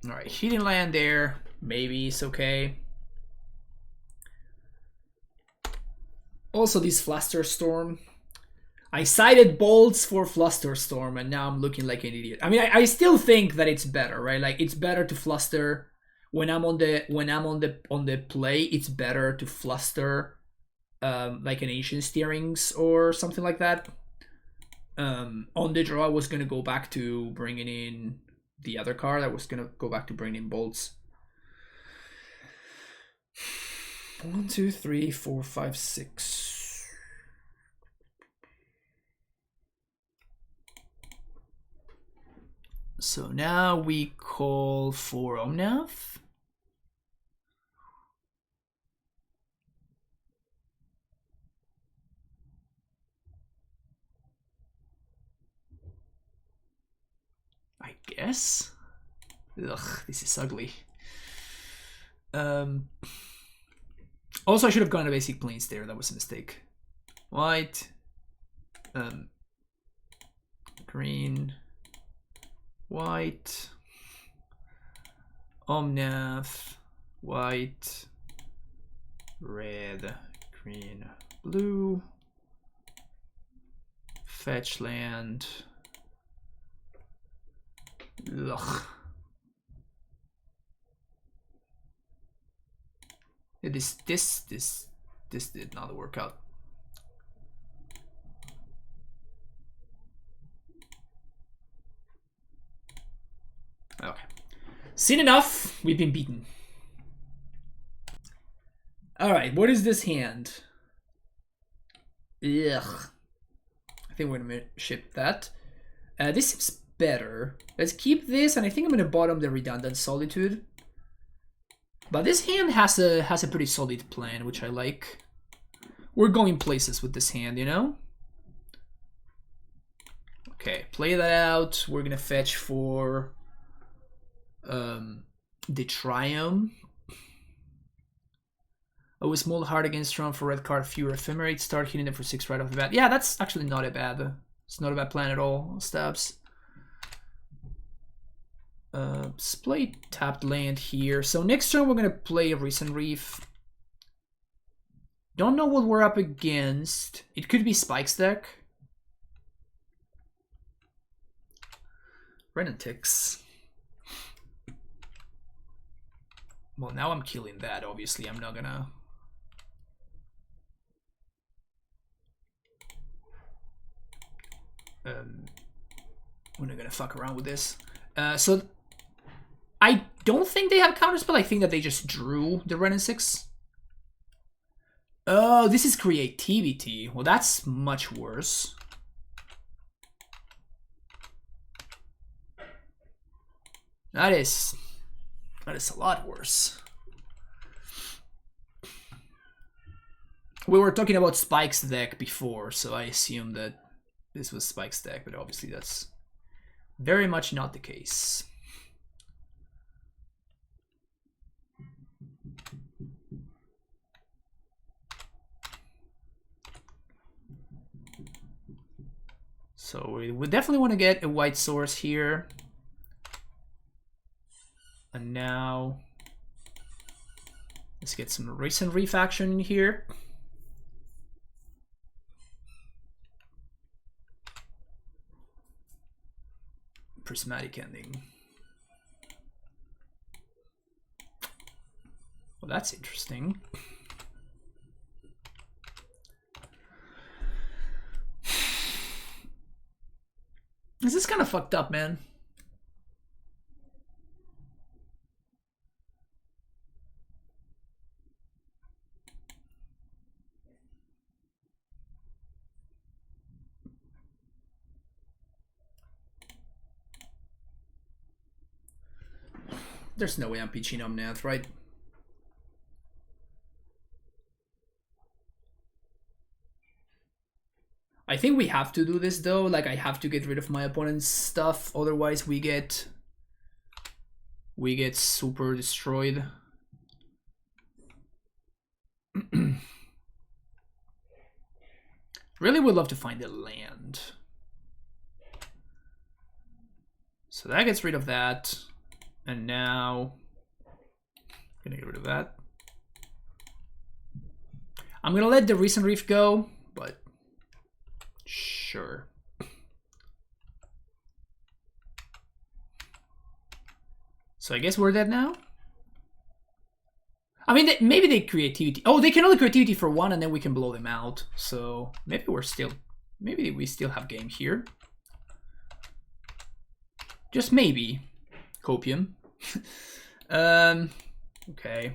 Speaker 1: Alright, he didn't land there. Maybe it's okay. Also, this Flusterstorm. I cited bolts for Flusterstorm, and now I'm looking like an idiot. I mean, I still think that it's better, right? Like, it's better to fluster when I'm on the play. It's better to fluster, like an Ancient Steerings or something like that. On the draw, I was gonna go back to bringing in the other card. I was gonna go back to bringing in bolts. 1, 2, 3, 4, 5, 6. So now we call for Omnath. I guess. Ugh, this is ugly. Also, I should have gone to basic planes there. That was a mistake. White. Green. White. Omnath. White. Red. Green. Blue. Fetch land. Ugh. This did not work out. Okay. Seen enough. We've been beaten. Alright, what is this hand? Ugh. I think we're gonna ship that. This seems better. Let's keep this, and I think I'm gonna bottom the Redundant Solitude. But this hand has a pretty solid plan, which I like. We're going places with this hand, you know? Okay, play that out. We're gonna fetch for the Triumph. Oh, a small heart against Tron for red card, fewer ephemerate. Start hitting them for 6 right off the bat. Yeah, that's actually not a bad. It's not a bad plan at all. Stabs. Play tapped land here. So next turn we're gonna play a Recent Reef. Don't know what we're up against. It could be Spike's deck. Renantix. Well, now I'm killing that, obviously. I'm not gonna... we're not gonna fuck around with this. So I don't think they have counterspell. I think that they just drew the Ren and 6. Oh, this is creativity. Well, that's much worse. That is a lot worse. We were talking about Spike's deck before, so I assumed that this was Spike's deck, but obviously that's very much not the case. So we definitely want to get a white source here. And now let's get some Recent Reef action in here. Prismatic Ending. Well, that's interesting. This is kind of fucked up, man. There's no way I'm pitching Omnath, right? I think we have to do this though. Like, I have to get rid of my opponent's stuff, otherwise we get super destroyed. Really would love to find a land. So that gets rid of that. And now I'm gonna get rid of that. I'm gonna let the recent reef go, but sure. So I guess we're dead now. I mean, maybe they creativity. Oh, they can only creativity for one, and then we can blow them out. So maybe we still have game here. Just maybe. Copium. Okay.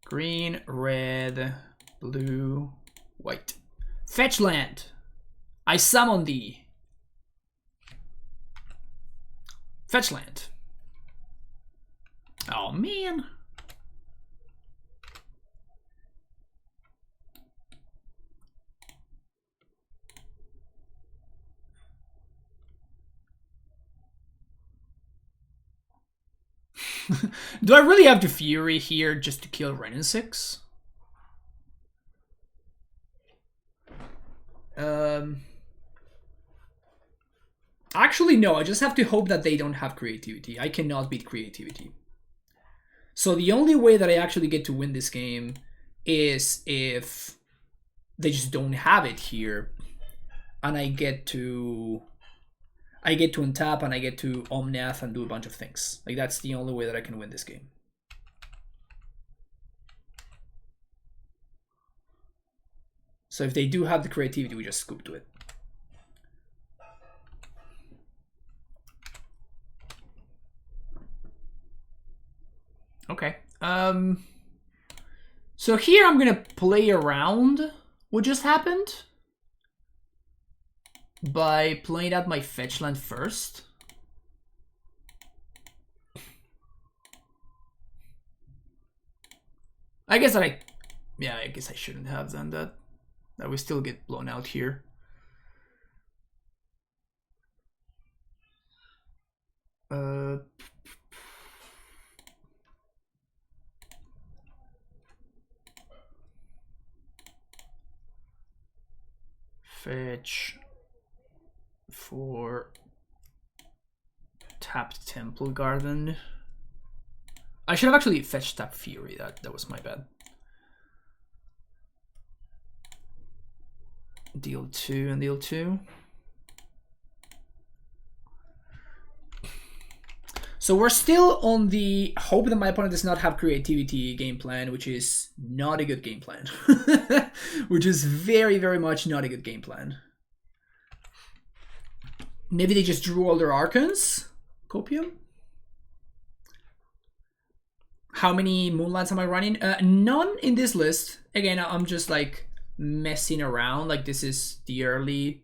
Speaker 1: Green, red, blue, white. Fetch land. I summon thee. Fetch land. Oh man. Do I really have the Fury here just to kill Ren and 6? Actually, no. I just have to hope that they don't have creativity. I cannot beat creativity. So the only way that I actually get to win this game is if they just don't have it here, and I get to untap and I get to Omnath and do a bunch of things. Like, that's the only way that I can win this game. So if they do have the creativity, we just scoop to it. Okay. So here I'm gonna play around what just happened by playing out my fetch land first. I guess I shouldn't have done that. That we still get blown out here. Fetch for tapped Temple Garden. I should have actually fetched tapped Fury. That was my bad. Deal 2 and deal 2. So we're still on the hope that my opponent does not have creativity game plan, which is not a good game plan. Which is very, very much not a good game plan. Maybe they just drew all their Archons? Copium? How many Moonlights am I running? None in this list. Again, I'm just like messing around. Like, this is the early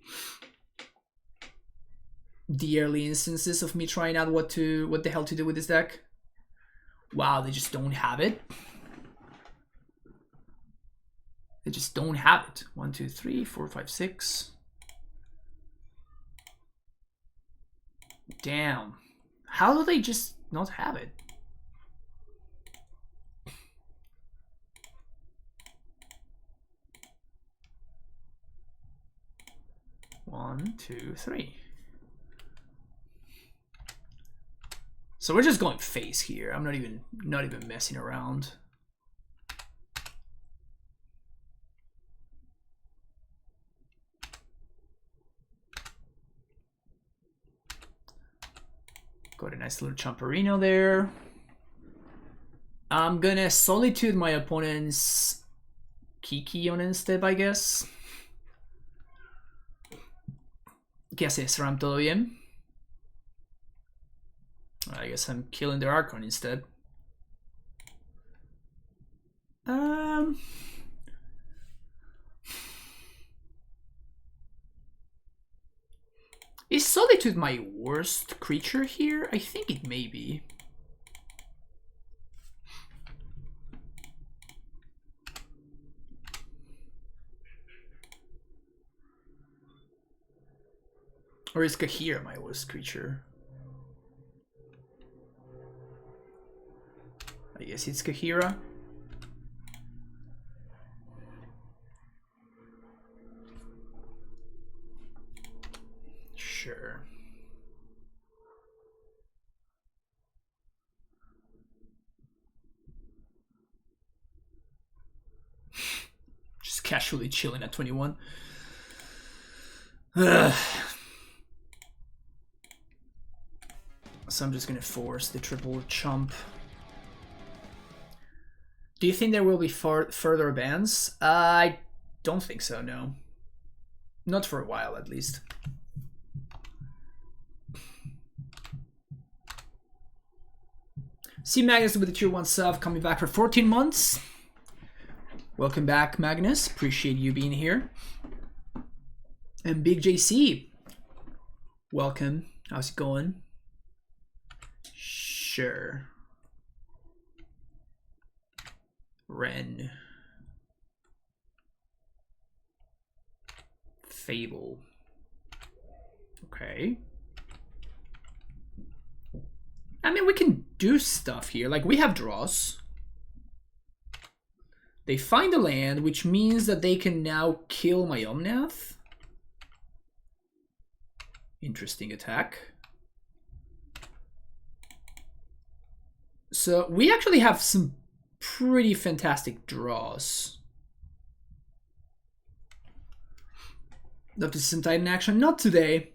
Speaker 1: instances of me trying out what the hell to do with this deck. Wow, they just don't have it. They just don't have it. 1, 2, 3, 4, 5, 6. Damn. How do they just not have it? One, two, three. So we're just going face here. I'm not even messing around. Got a nice little Champerino there. I'm gonna Solitude my opponent's Kiki on instead, I guess. ¿Qué haces, Ram? ¿Todo bien? I guess I'm killing their Archon instead. Is Solitude my worst creature here? I think it may be. Or is Kaheera my worst creature? I guess it's Kaheera. Sure. Just casually chilling at 21. Ugh. So I'm just gonna force the triple chump. Do you think there will be further bans? I don't think so, no. Not for a while, at least. See Magnus with the tier 1 sub coming back for 14 months. Welcome back, Magnus. Appreciate you being here. And Big JC, welcome. How's it going? Sure. Ren. Fable. Okay. I mean, we can do stuff here. Like, we have draws. They find a land, which means that they can now kill my Omnath. Interesting attack. So we actually have some pretty fantastic draws. Love to see some Titan action. Not today.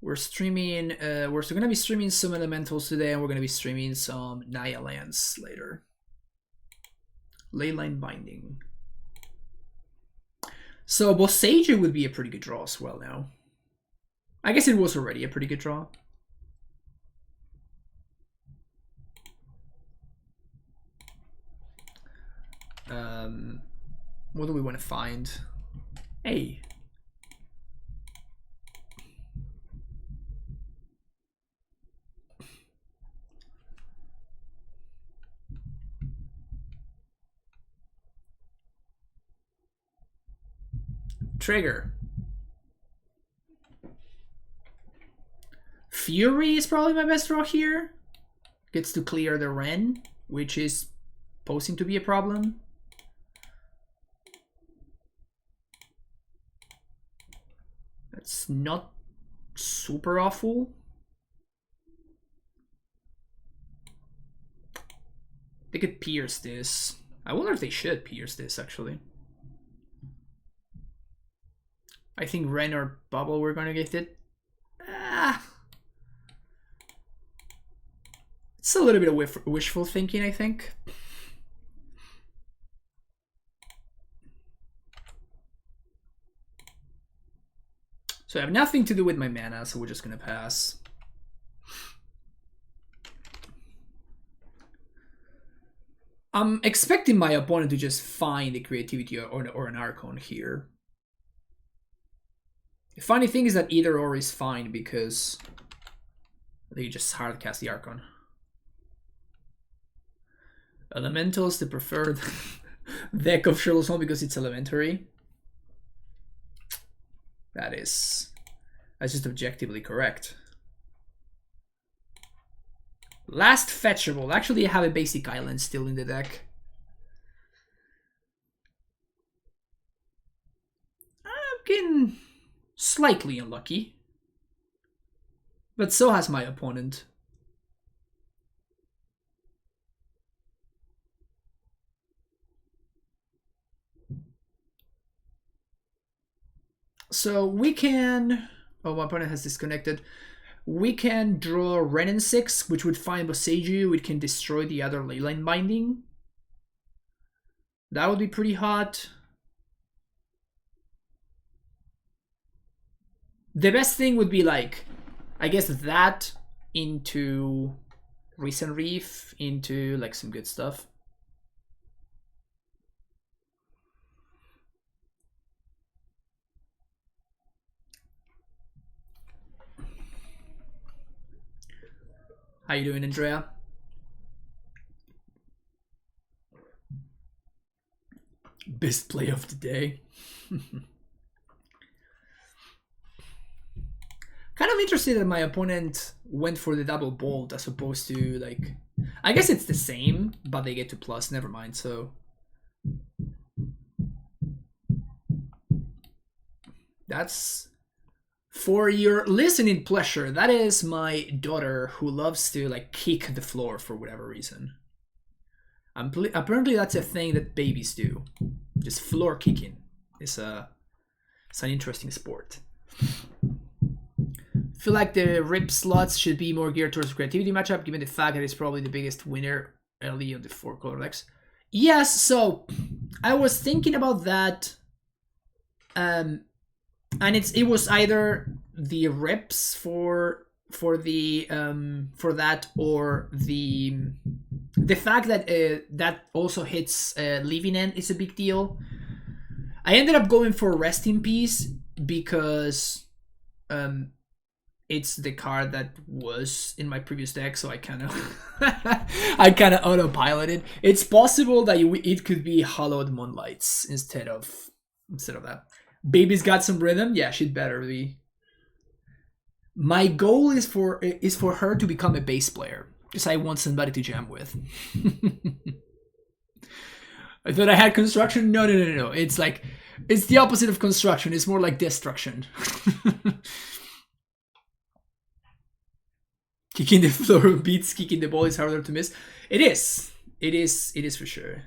Speaker 1: We're streaming, we're still gonna be streaming some elementals today, and we're gonna be streaming some Naya lands later. Leyline Binding. So Boseiju would be a pretty good draw as well now. I guess it was already a pretty good draw. What do we want to find? Hey. Trigger. Fury is probably my best draw here. Gets to clear the Ren, which is posing to be a problem. That's not super awful. They could pierce this. I wonder if they should pierce this, actually. I think Ren or Bubble we're gonna get it. It's a little bit of wishful thinking, I think. So I have nothing to do with my mana, so we're just gonna pass. I'm expecting my opponent to just find the creativity or an Archon here. The funny thing is that either or is fine because they just hard cast the Archon. Elementals, the preferred deck of Sherlock's Holmes because it's elementary. That's just objectively correct. Last fetchable. Actually, I have a basic island still in the deck. I'm getting slightly unlucky. But so has my opponent. So we can... Oh, my opponent has disconnected. We can draw Ren and 6, which would find Boseiju. It can destroy the other Leyline Binding. That would be pretty hot. The best thing would be like, I guess that, into Recent Reef, into like some good stuff. How you doing, Andrea? Best play of the day. Kind of interested that my opponent went for the double bolt as opposed to like, I guess it's the same, but they get to plus. Never mind. So that's for your listening pleasure. That is my daughter who loves to like kick the floor for whatever reason. Apparently that's a thing that babies do. Just floor kicking. It's an interesting sport. I feel like the rip slots should be more geared towards creativity matchup, given the fact that it's probably the biggest winner early on the 4 color decks. Yes, so I was thinking about that, and it was either the rips for that, or the fact that that also hits leaving end is a big deal. I ended up going for Rest in Peace because it's the card that was in my previous deck, so I kind of autopiloted. It's possible that it could be Hollowed Moonlights instead of that. Baby's got some rhythm. Yeah, she'd better be. My goal is for her to become a bass player, because I want somebody to jam with. I thought I had construction. No. It's like, it's the opposite of construction. It's more like destruction. Kicking the floor beats kicking the ball is harder to miss. It is for sure.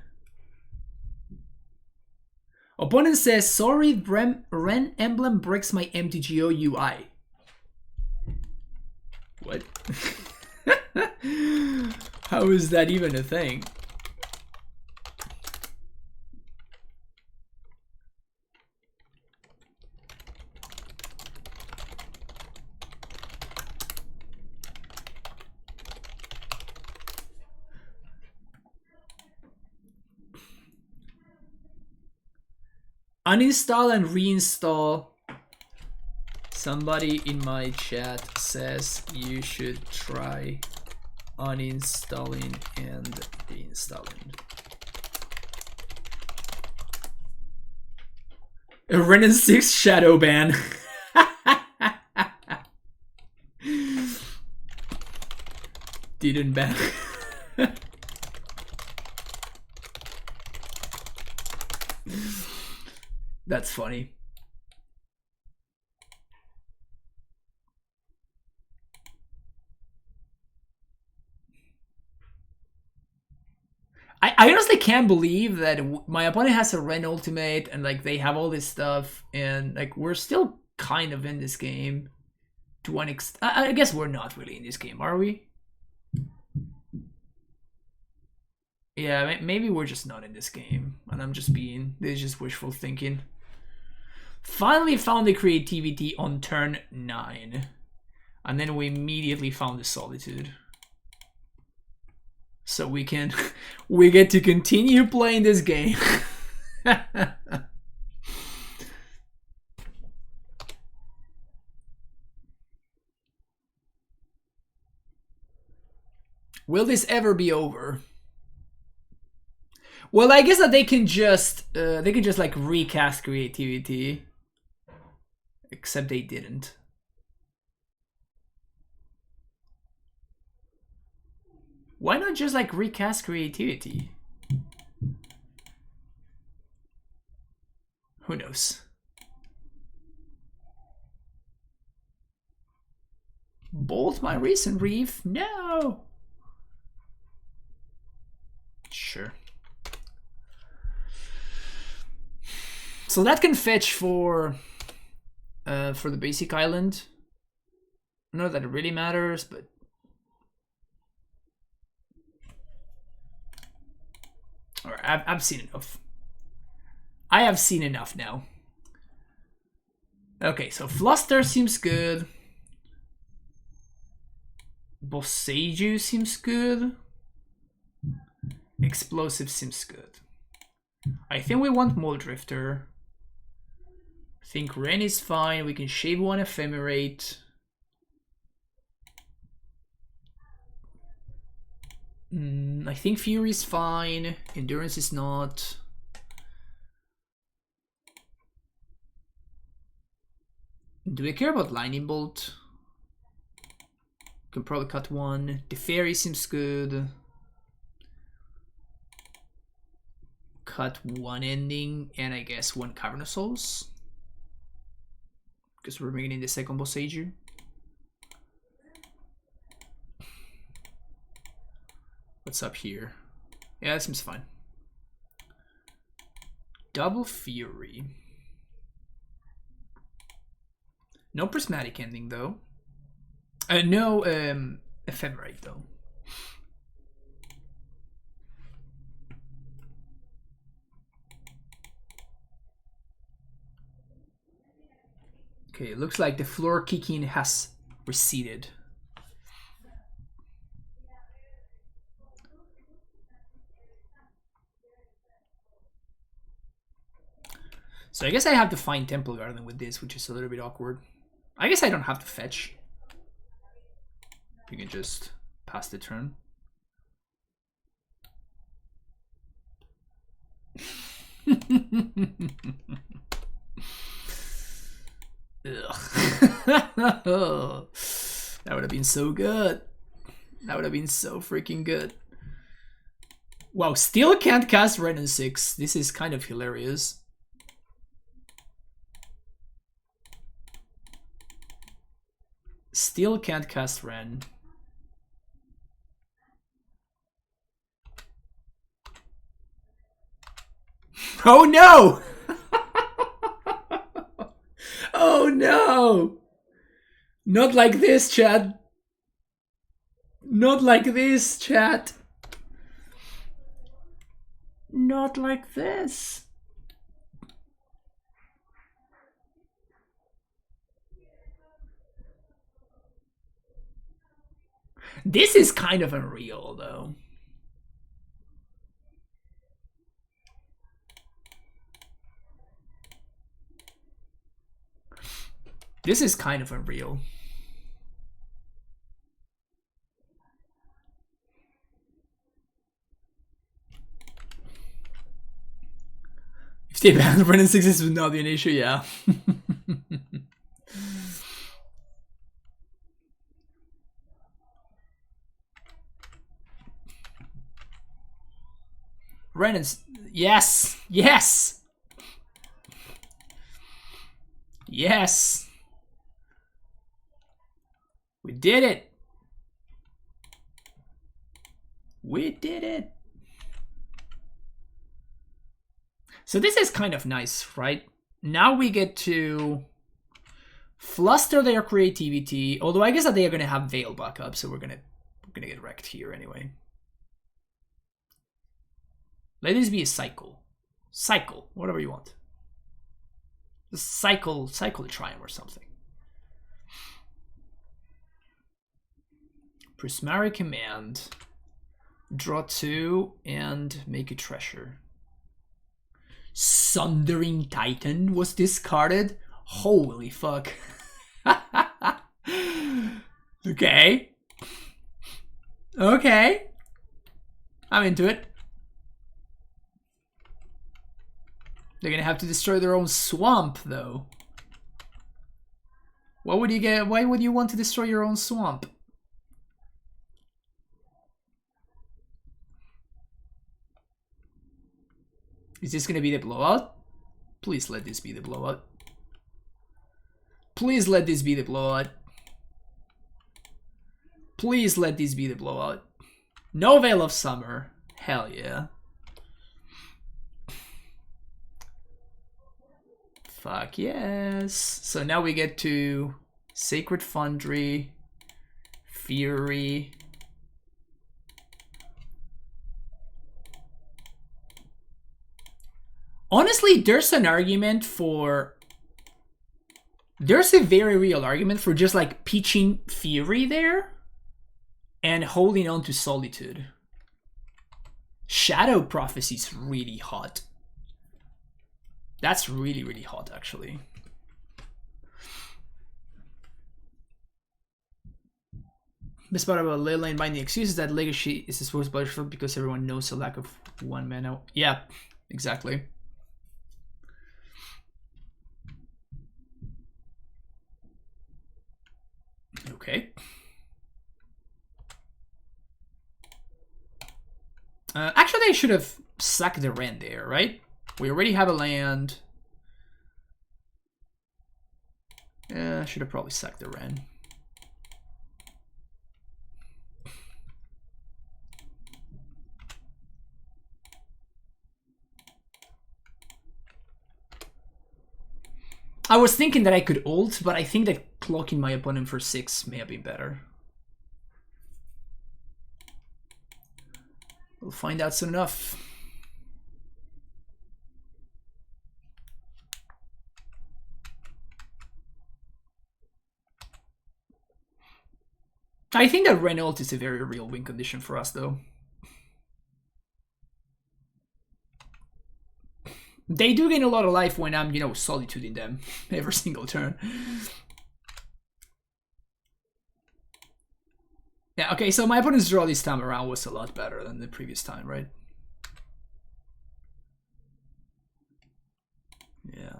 Speaker 1: Opponent says, sorry, Ren Emblem breaks my MTGO UI. What? How is that even a thing? Uninstall and reinstall. Somebody in my chat says you should try uninstalling and reinstalling. A Renin 6 shadow ban. Didn't ban. That's funny. I honestly can't believe that my opponent has a Ren ultimate and like they have all this stuff and like we're still kind of in this game to one extent. I guess we're not really in this game, are we? Yeah, maybe we're just not in this game and I'm just this is just wishful thinking. Finally found the creativity on turn 9. And then we immediately found the solitude. So we get to continue playing this game. Will this ever be over? Well, I guess that they can just like recast creativity. Except they didn't. Why not just like recast creativity? Who knows? Bolt my recent reef? No. Sure. So that can fetch for the basic island. Not that it really matters, but alright, I've seen enough. I have seen enough now. Okay, so Fluster seems good. Boseiju seems good. Explosive seems good. I think we want Muldrifter. I think Ren is fine. We can shave one Ephemerate. I think Fury is fine. Endurance is not. Do we care about Lightning Bolt? Can probably cut one. The Fairy seems good. Cut one ending and I guess one Cavern of Souls. Because we're making the second Boseiju. What's up here? Yeah, that seems fine. Double Fury. No prismatic ending though. No Ephemerate though. Okay, it looks like the floor kicking has receded. So I guess I have to find Temple Garden with this, which is a little bit awkward. I guess I don't have to fetch. You can just pass the turn. Ugh. That would have been so good. That would have been so freaking good. Wow, still can't cast Ren in 6. This is kind of hilarious. Still can't cast Ren. Oh no! Oh no! Not like this, chat. Not like this, chat. Not like this. This is kind of unreal, though. This is kind of unreal. If they banned Ren in 6, this would not be an issue, yeah. Ren is... Yes! Yes! Yes! We did it! We did it! So this is kind of nice, right? Now we get to fluster their creativity, although I guess that they are gonna have Veil backup, so we're gonna get wrecked here anyway. Let this be a cycle. Cycle, whatever you want. Just cycle the Triumph or something. Prismari Command. Draw 2 and make a treasure. Sundering Titan was discarded? Holy fuck. Okay. Okay. I'm into it. They're gonna have to destroy their own swamp, though. What would you get? Why would you want to destroy your own swamp? Is this gonna be the blowout? Please let this be the blowout. Please let this be the blowout. Please let this be the blowout. No Veil of Summer. Hell yeah. Fuck yes. So now we get to Sacred Foundry, Fury. Honestly, there's an argument for... There's a very real argument for just like pitching Fury there. and holding on to Solitude. Shadow Prophecy is really hot. That's really, really hot, actually. Best part about Leyline Binding Excuse is that Legacy is supposed to be because everyone knows the lack of 1 mana. Yeah, exactly. Okay. Actually, I should have sacked the Ren there, right? We already have a land. Yeah, I should have probably sacked the Ren. I was thinking that I could ult, but I think that clocking my opponent for 6 may have been better. We'll find out soon enough. I think that Ren ult is a very real win condition for us, though. They do gain a lot of life when I'm, you know, solituding them every single turn. Yeah, okay, so my opponent's draw this time around was a lot better than the previous time, right? Yeah.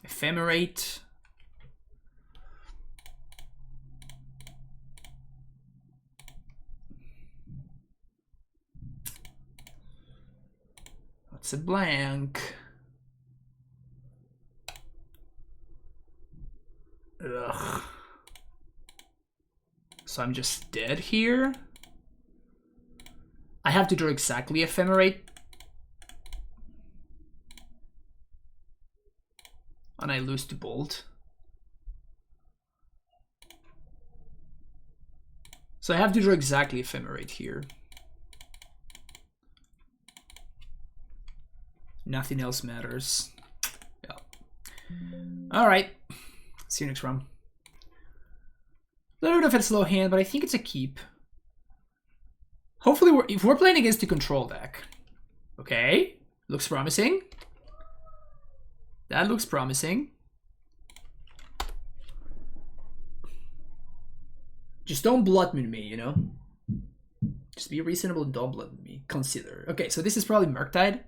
Speaker 1: Ephemerate. That's a blank. Ugh. So I'm just dead here. I have to draw exactly Ephemerate. And I lose to Bolt. So I have to draw exactly Ephemerate here. Nothing else matters. Yeah. Alright. See you next round. A little bit of a slow hand, but I think it's a keep. Hopefully, if we're playing against the control deck. Okay. Looks promising. That looks promising. Just don't blood moon me, you know? Just be reasonable and don't blood moon me. Consider. Okay, so this is probably Murktide.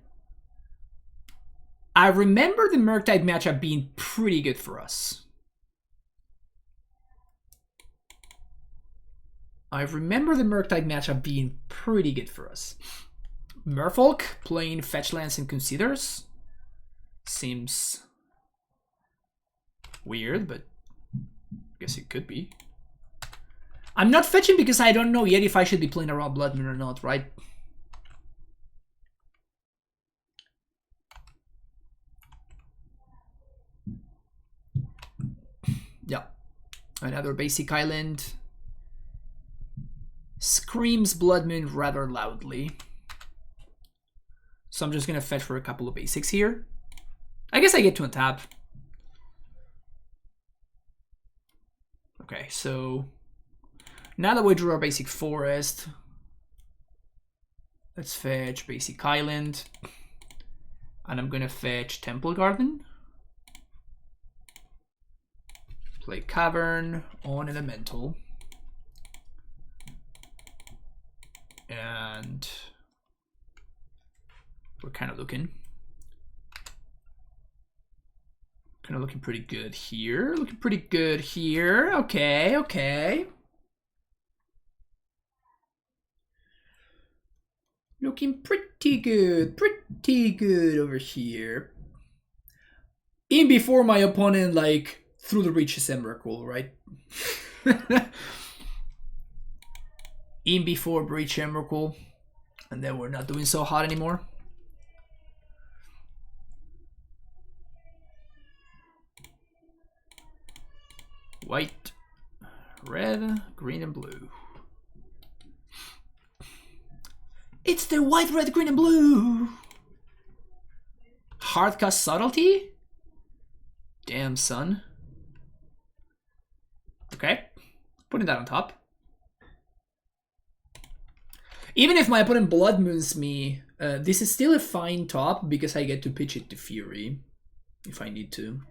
Speaker 1: I remember the Murktide matchup being pretty good for us. I remember the Murktide matchup being pretty good for us. Merfolk playing fetch lands and considers. Seems weird, but I guess it could be. I'm not fetching because I don't know yet if I should be playing around Blood Moon or not, right? Yeah. Another basic island. Screams Blood Moon rather loudly. So I'm just gonna fetch for a couple of basics here. I guess I get to untap. Okay, so now that we drew our basic forest, let's fetch basic island. And I'm gonna fetch Temple Garden. Play Cavern on Elemental. And we're kind of looking pretty good here. Looking pretty good here. Okay, okay. Looking pretty good over here. In before my opponent like threw the Reaches Emrakul, right? In before Breach Emrakul, and then we're not doing so hot anymore. White, red, green, and blue. It's the white, red, green, and blue. Hardcast Subtlety? Damn, son. Okay. Putting that on top. Even if my opponent Blood Moons me, this is still a fine top because I get to pitch it to Fury if I need to.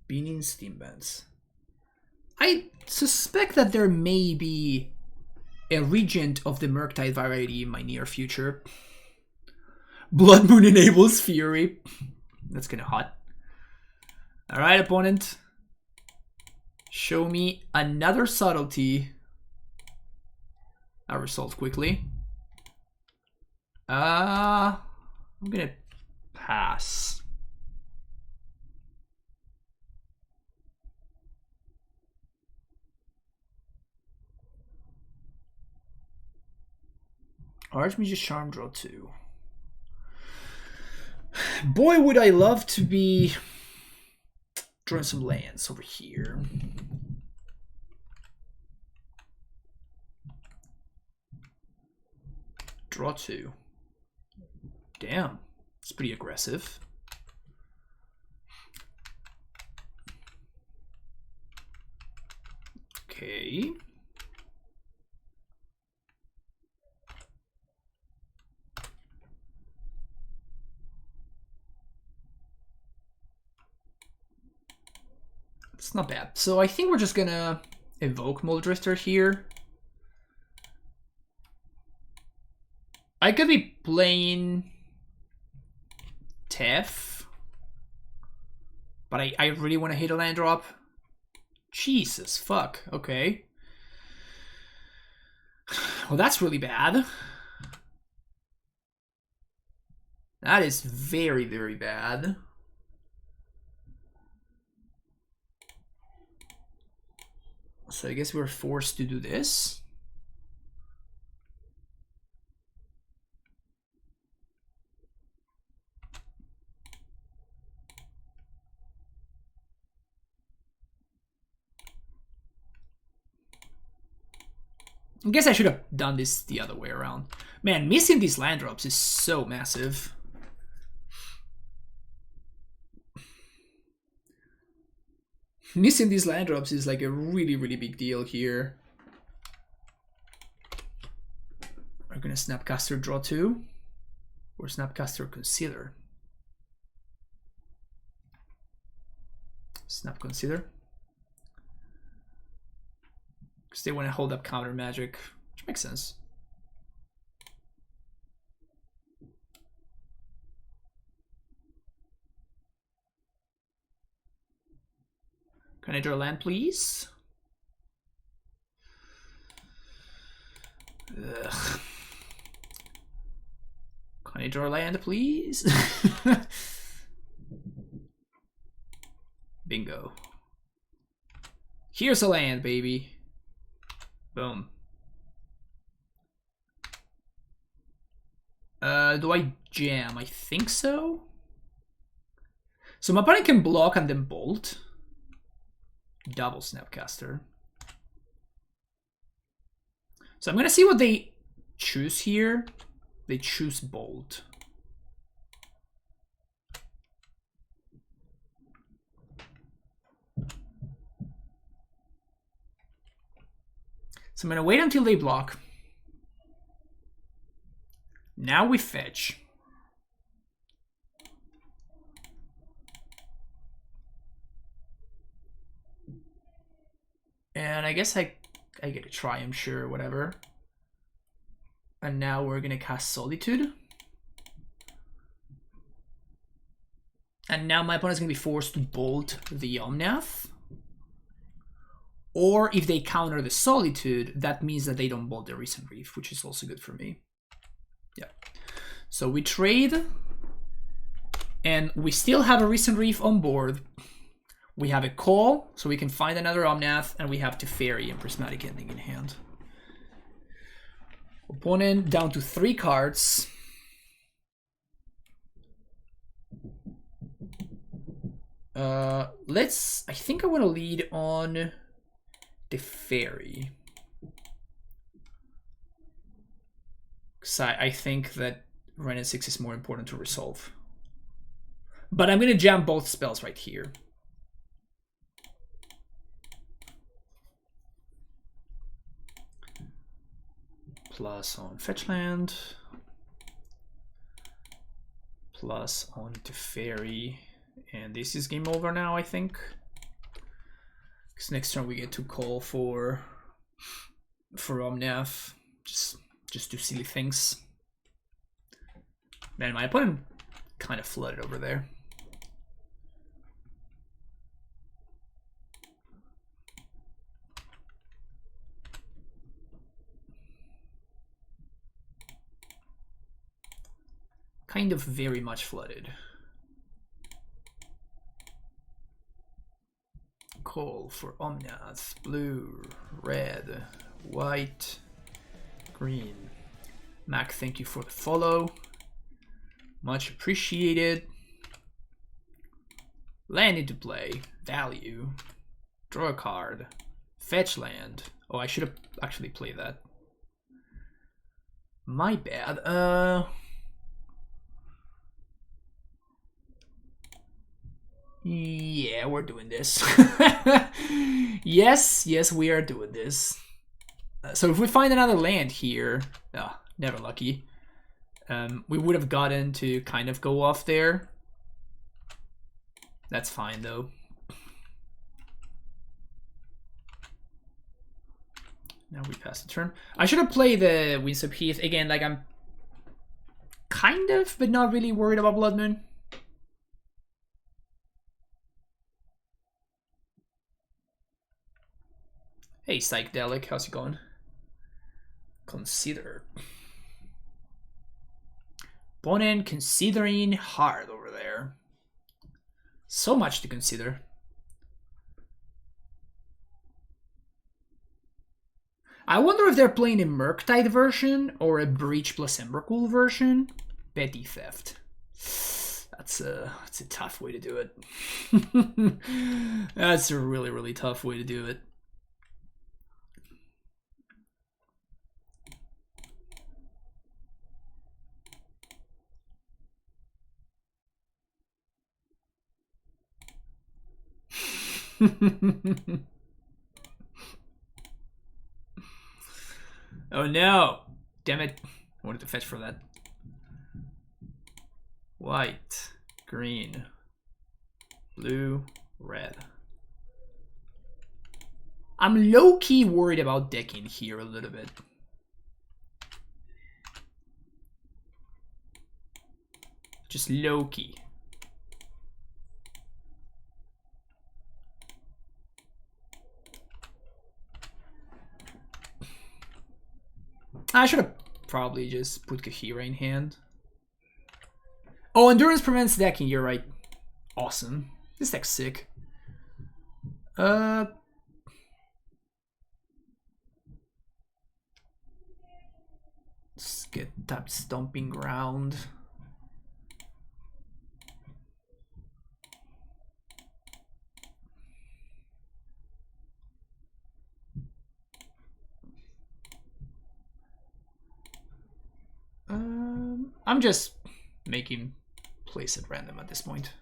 Speaker 1: Beanie Steam Bands. I suspect that there may be a Regent of the Murktide variety in my near future. Blood Moon enables Fury. That's kinda hot. Alright, opponent. Show me another subtlety. I'll resolve quickly. I'm gonna pass. Archmage's Charm, draw 2. Boy, would I love to be drawing some lands over here. Draw 2. Damn, it's pretty aggressive. Okay. It's not bad. So I think we're just gonna evoke Muldrifter here. I could be playing Tef, but I really want to hit a land drop. Jesus, fuck. Okay. Well, that's really bad. That is very, very bad. So I guess we're forced to do this. I guess I should have done this the other way around. Man, missing these land drops is so massive. Missing these land drops is like a really, really big deal here. We're gonna Snapcaster draw 2 or Snapcaster Consider. Snap Consider. Because they want to hold up counter magic, which makes sense. Can I draw land, please? Ugh. Can I draw land, please? Bingo. Here's a land, baby. Boom. Do I jam? I think so. So my opponent can block and then bolt. Double Snapcaster. So I'm gonna see what they choose here. They choose bolt. So I'm gonna wait until they block. Now we fetch. And I guess I get a try, I'm sure, whatever. And now we're gonna cast Solitude. And now my opponent's gonna be forced to bolt the Omnath. Or if they counter the Solitude, that means that they don't bolt the Recent Reef, which is also good for me. Yeah. So we trade. And we still have a Recent Reef on board. We have a call, so we can find another Omnath, and we have Teferi and Prismatic Ending in hand. Opponent down to 3 cards. I think I want to lead on Teferi. Because I think that Ren and 6 is more important to resolve. But I'm going to jam both spells right here. Plus on fetch land. Plus on Teferi. And this is game over now, I think. Because next turn we get to call for Omnath. Just do silly things. Man, my opponent kind of flooded over there. Kind of very much flooded. Call for Omnath. Blue, red, white, green. Mac, thank you for the follow. Much appreciated. Land into play. Value. Draw a card. Fetch land. Oh, I should have actually played that. My bad. Yeah, we're doing this. Yes, we are doing this. So if we find another land here, never lucky. We would have gotten to kind of go off there. That's fine though. Now we pass the turn. I should have played the Windswept Heath again. Like I'm kind of, but not really worried about Blood Moon. Hey, Psychedelic, how's it going? Consider. Opponent considering hard over there. So much to consider. I wonder if they're playing a Murktide version or a Breach plus Emrakul version. Petty Theft. That's a tough way to do it. That's a really, really tough way to do it. Oh no! Damn it. I wanted to fetch for that. White, green, blue, red. I'm low-key worried about decking here a little bit. Just low-key. I should have probably just put Kaheera in hand. Oh, Endurance prevents decking, you're right. Awesome. This deck's sick. Let's get that Stomping Ground. I'm just making plays at random at this point.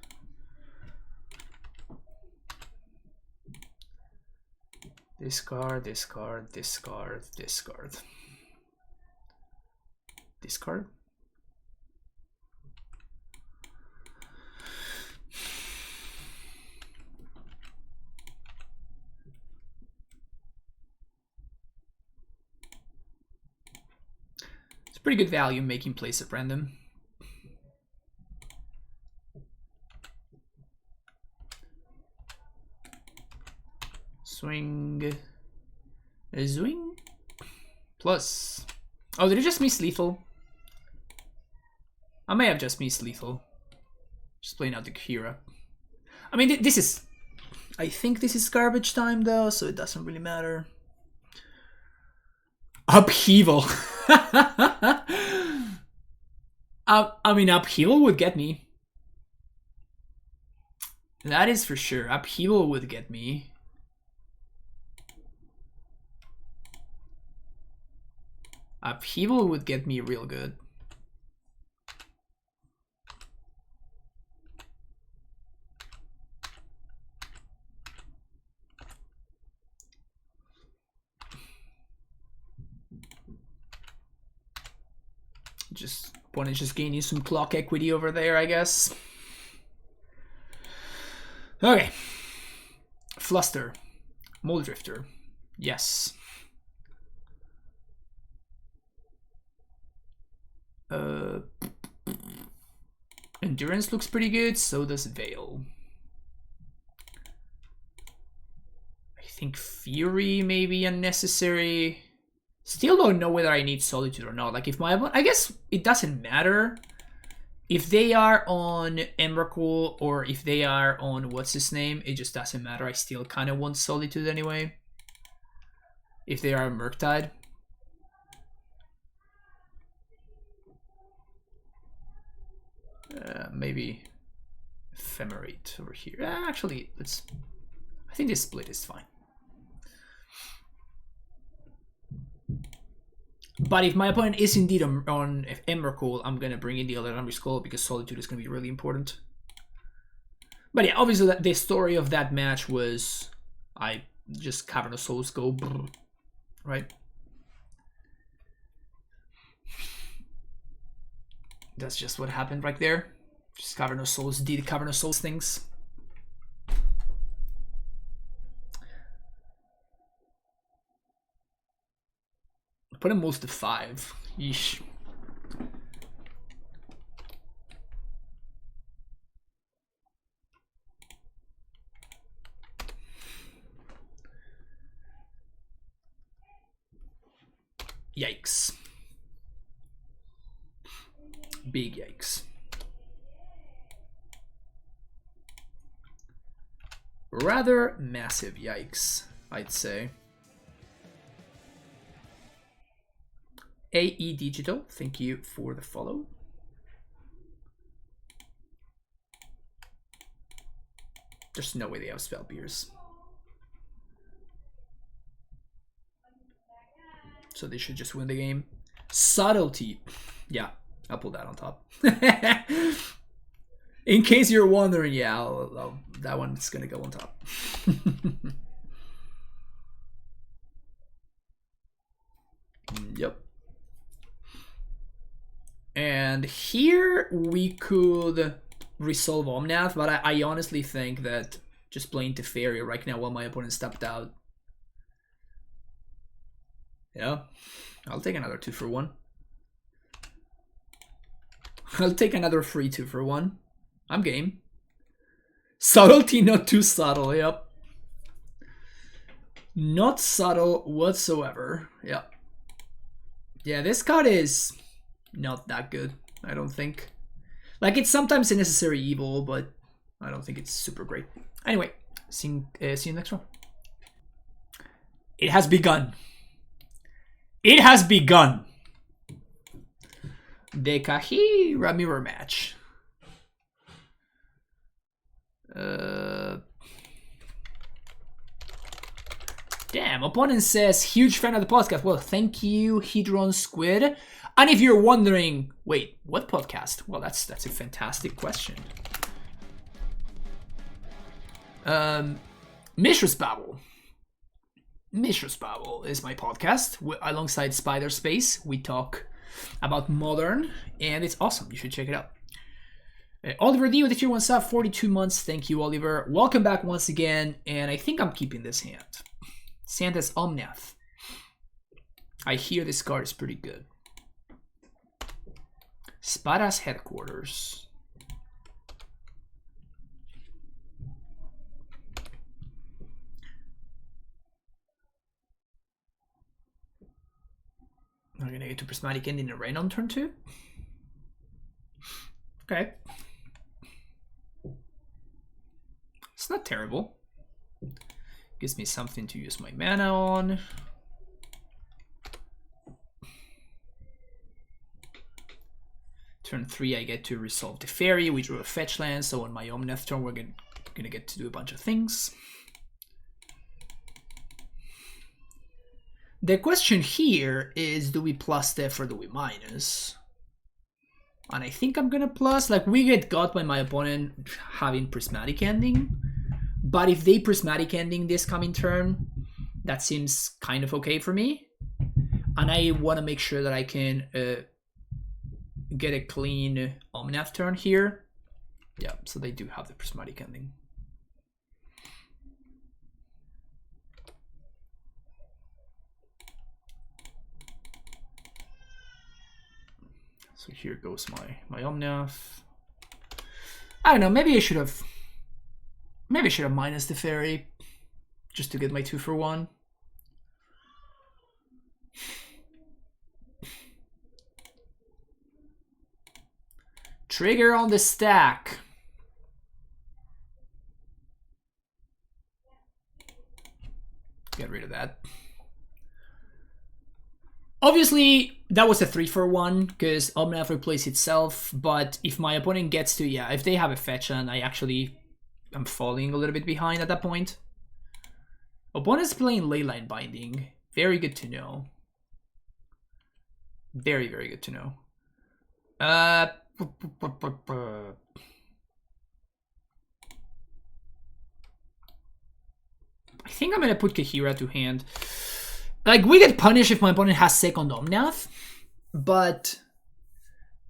Speaker 1: Discard, discard, discard, discard. Discard. It's pretty good value making plays at random. Swing. A swing. Plus. Oh, did it just miss lethal? I may have just missed lethal. Just playing out the Kaheera. I mean, this is... I think this is garbage time though, so it doesn't really matter. Upheaval. I mean, Upheaval would get me. That is for sure. Upheaval would get me. Upheaval would get me real good. Just opponent just gaining some clock equity over there, I guess. Okay. Fluster. Mold Drifter. Yes. Endurance looks pretty good, so does Veil. I think Fury may be unnecessary. Still don't know whether I need Solitude or not. Like if my, I guess it doesn't matter if they are on Emrakul or if they are on what's his name. It just doesn't matter. I still kind of want Solitude anyway. If they are Murktide. Maybe Ephemerate over here. Actually, let's. I think this split is fine. But if my opponent is indeed on Emrakul, I'm gonna bring in the Alarm Skull because Solitude is gonna be really important. But yeah, obviously the story of that match was I just Cavern of Souls go brrr, right. That's just what happened right there. Just Cavern of Souls did Cavern of Souls things. Put him most to 5. Yeesh. Yikes. Big yikes. Rather massive yikes, I'd say. AE Digital, thank you for the follow. There's no way they have Spell Pierce. So they should just win the game. Subtlety. Yeah, I'll put that on top. In case you're wondering, yeah, that one's gonna go on top. Yep. And here we could resolve Omnath, but I honestly think that just playing Teferi right now while my opponent stepped out. Yeah, I'll take another 2-for-1. I'll take another free 2-for-1. I'm game. Subtlety, not too subtle, yep. Not subtle whatsoever, yep. Yeah, this card is not that good, I don't think. Like, it's sometimes a necessary evil, but I don't think it's super great. Anyway, see you next one. It has begun. It has begun. The Kaheera mirror match. Damn, opponent says, huge fan of the podcast. Well, thank you, Hedron Squid. And if you're wondering, wait, what podcast? Well, that's a fantastic question. Mishra's Babble. Mishra's Babble is my podcast. Alongside Spider Space, we talk about Modern, and it's awesome. You should check it out. Oliver D with the tier 1 sub, 42 months. Thank you, Oliver. Welcome back once again, and I think I'm keeping this hand. Santa's Omnath. I hear this card is pretty good. Spada's Headquarters. We're gonna get to Prismatic End in the rain on turn 2. Okay. It's not terrible. Gives me something to use my mana on. Turn 3, I get to resolve the fairy. We drew a fetch land, so on my Omnath turn, we're gonna get to do a bunch of things. The question here is, do we plus def or do we minus? And I think I'm gonna plus. Like, we get got by my opponent having prismatic ending. But if they prismatic ending this coming turn, that seems kind of okay for me. And I want to make sure that I can get a clean Omnath turn here. Yeah, so they do have the prismatic ending. So here goes my Omnath. I don't know, maybe I should have minus the fairy just to get my 2-for-1. Trigger on the stack. Get rid of that. Obviously, that was a 3-for-1 because Omnath replaces itself, but if my opponent gets to, yeah, if they have a fetch and I'm falling a little bit behind at that point. Opponent's playing Leyline Binding. Very good to know. Very, very good to know. I think I'm gonna put Kaheera to hand. Like, we get punished if my opponent has second Omnath, but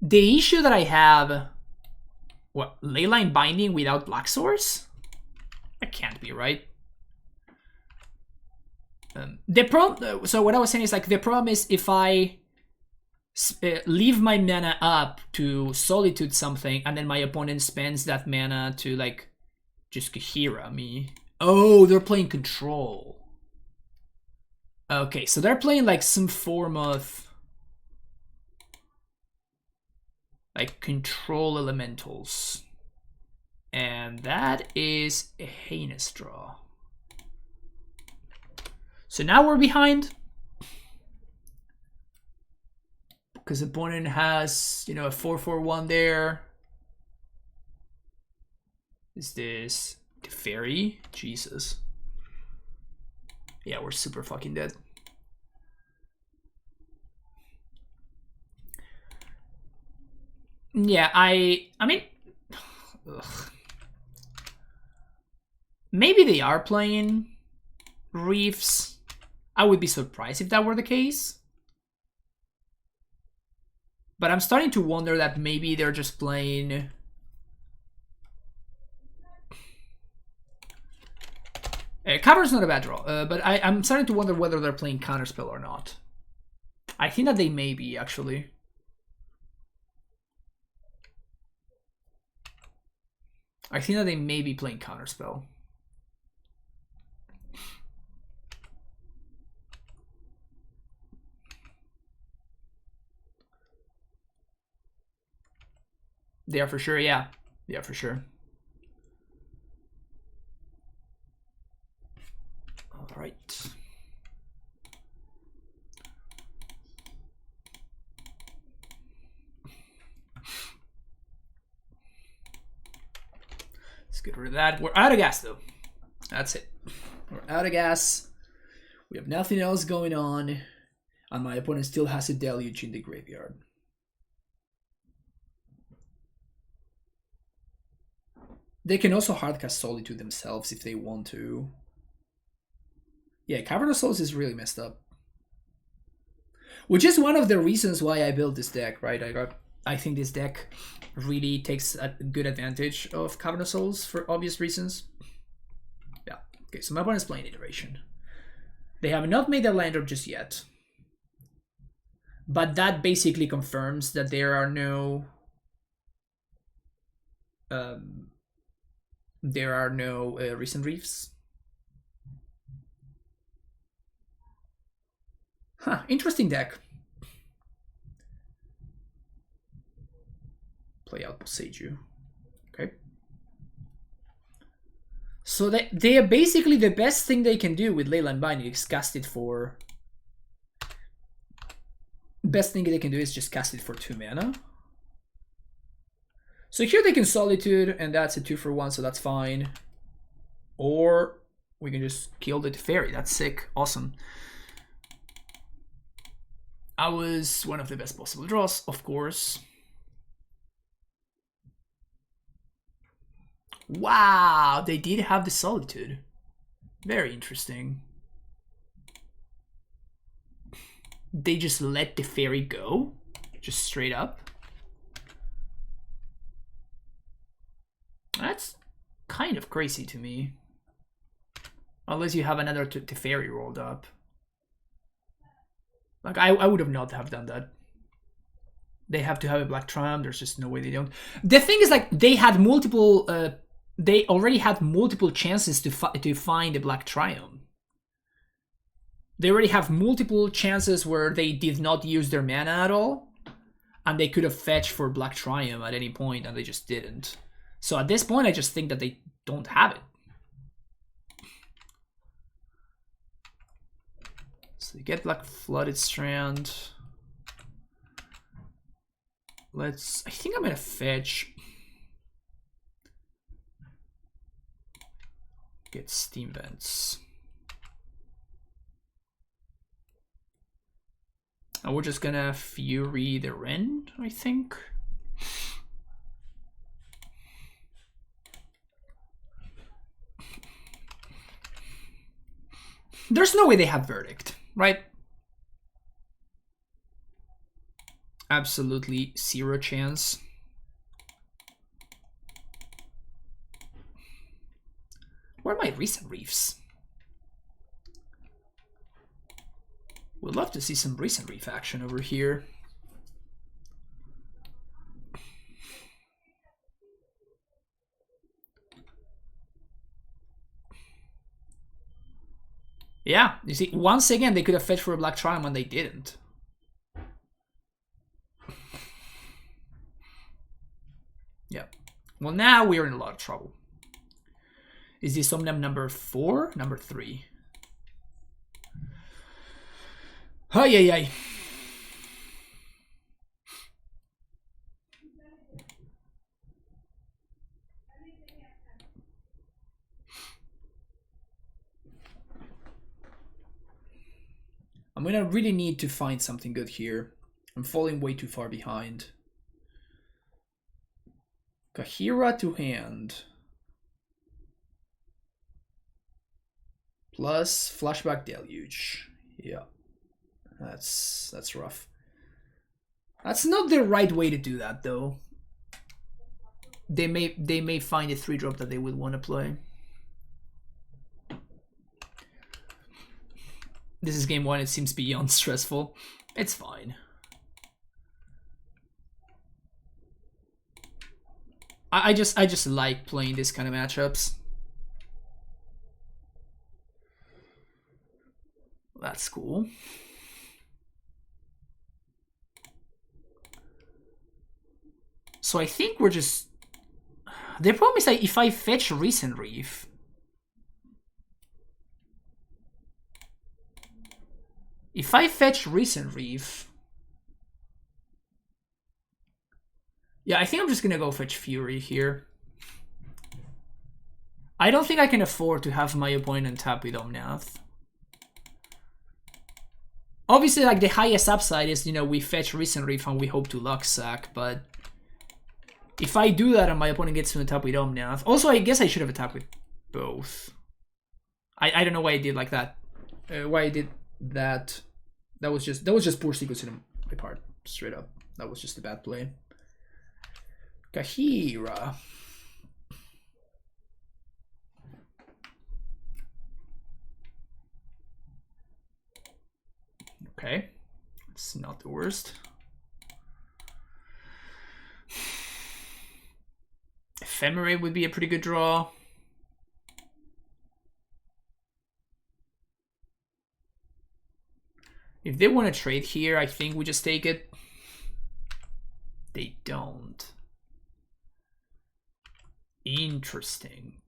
Speaker 1: the issue that I have, what, Leyline Binding without Black Source? That can't be right. The problem, so what I was saying is, like, the problem is if I leave my mana up to Solitude something, and then my opponent spends that mana to, like, just Kaheera me. Oh, they're playing Control. Okay, so they're playing, like, some form of, like, Control Elementals. And that is a heinous draw. So now we're behind. Because opponent has, you know, a 4-4-1 there. Is this the fairy? Jesus. Yeah, we're super fucking dead. Yeah, I mean, ugh. Maybe they are playing Reefs. I would be surprised if that were the case. But I'm starting to wonder that maybe they're just playing... Cover's not a bad draw, but I'm starting to wonder whether they're playing Counterspell or not. I think that they may be, actually. I think that they may be playing Counterspell. They are for sure, yeah. Yeah, for sure. All right. Let's get rid of that. We're out of gas, though. That's it. We're out of gas. We have nothing else going on. And my opponent still has a Deluge in the graveyard. They can also hardcast Solitude themselves if they want to. Yeah, Cavern of Souls is really messed up. Which is one of the reasons why I built this deck, right? I think this deck really takes a good advantage of Cavern of Souls for obvious reasons. Yeah. Okay, so my opponent's playing Iteration. They have not made a land drop just yet. But that basically confirms that there are no... recent reefs. Huh, interesting deck. Play out Boseiju. Okay. So they are basically the best thing they can do with Leyline Binding is cast it for... Best thing they can do is just cast it for 2 mana. So here they can Solitude, and that's a 2-for-1, so that's fine. Or we can just kill the Fairy. That's sick. Awesome. I was one of the best possible draws, of course. Wow, they did have the Solitude. Very interesting. They just let the fairy go? Just straight up? That's kind of crazy to me. Unless you have another Teferi rolled up. Like, I would have not have done that. They have to have a Black Triumph. There's just no way they don't. The thing is, like, they had multiple... they already had multiple chances to find a Black Triumph. They already have multiple chances where they did not use their mana at all. And they could have fetched for Black Triumph at any point, and they just didn't. So at this point, I just think that they don't have it. So you get Black Flooded Strand. I think I'm gonna fetch. Get Steam Vents. And we're just gonna Fury the Wren, I think. There's no way they have Verdict, right? Absolutely zero chance. Where are my recent reefs? Would love to see some recent reef action over here. Yeah, you see, once again, they could have fetched for a Black Triumph and they didn't. Yeah. Well, now we're in a lot of trouble. Is this Somnium number 4? Number 3? Ay, ay, ay. I'm gonna really need to find something good here. I'm falling way too far behind. Kaheera to hand. Plus Flashback Deluge. Yeah. That's rough. That's not the right way to do that though. They may find a 3-drop that they would want to play. This is game 1, it seems beyond stressful. It's fine. I just like playing this kind of matchups. That's cool. So I think we're just... The problem is that if I fetch Recent Reef... If I fetch Recent Reef... Yeah, I think I'm just gonna go fetch Fury here. I don't think I can afford to have my opponent tap with Omnath. Obviously, like, the highest upside is, you know, we fetch Recent Reef and we hope to luck sack, but... If I do that and my opponent gets to attack with Omnath... Also, I guess I should have attacked with both. I don't know why I did like that. Why I did that. That was just poor sequencing on my part. Straight up. That was just a bad play. Kaheera. Okay. It's not the worst. Ephemerate would be a pretty good draw. If they want to trade here, I think we just take it. They don't. Interesting.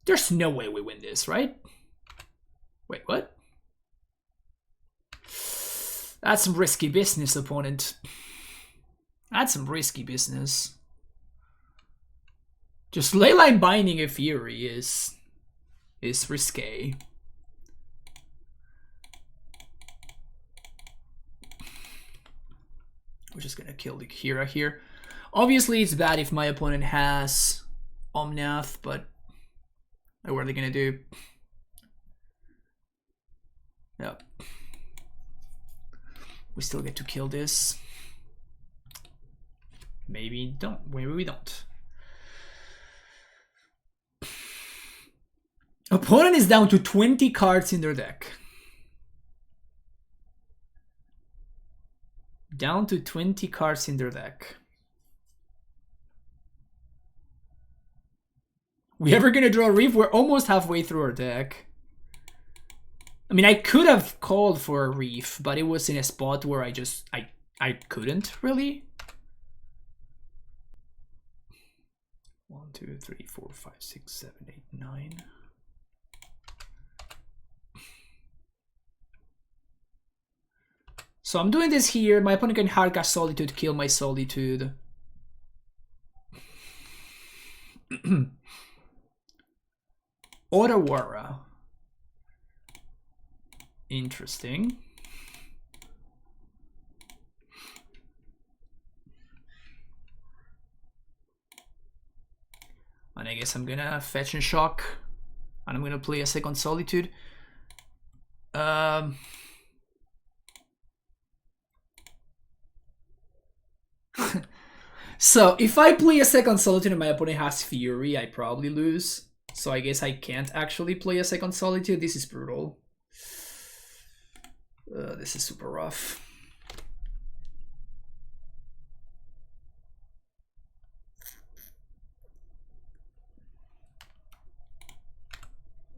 Speaker 1: There's no way we win this, right? Wait, what? That's some risky business, opponent. That's some risky business. Just Leyline Binding a Fury is risque. We're just gonna kill the Kaheera here. Obviously, it's bad if my opponent has Omnath, but what are they gonna do? Yep. We still get to kill this. Maybe don't. Maybe we don't. Opponent is down to 20 cards in their deck. Down to 20 cards in their deck. We ever gonna draw a Reef? We're almost halfway through our deck. I mean, I could have called for a Reef, but it was in a spot where I couldn't really. 1, 2, 3, 4, 5, 6, 7, 8, 9. So I'm doing this here. My opponent can hardcast Solitude, kill my Solitude. Otawara. Interesting. And I guess I'm gonna fetch and shock. And I'm gonna play a second Solitude. So if I play a second Solitude and my opponent has Fury, I probably lose. So I guess I can't actually play a second Solitude. This is brutal. This is super rough.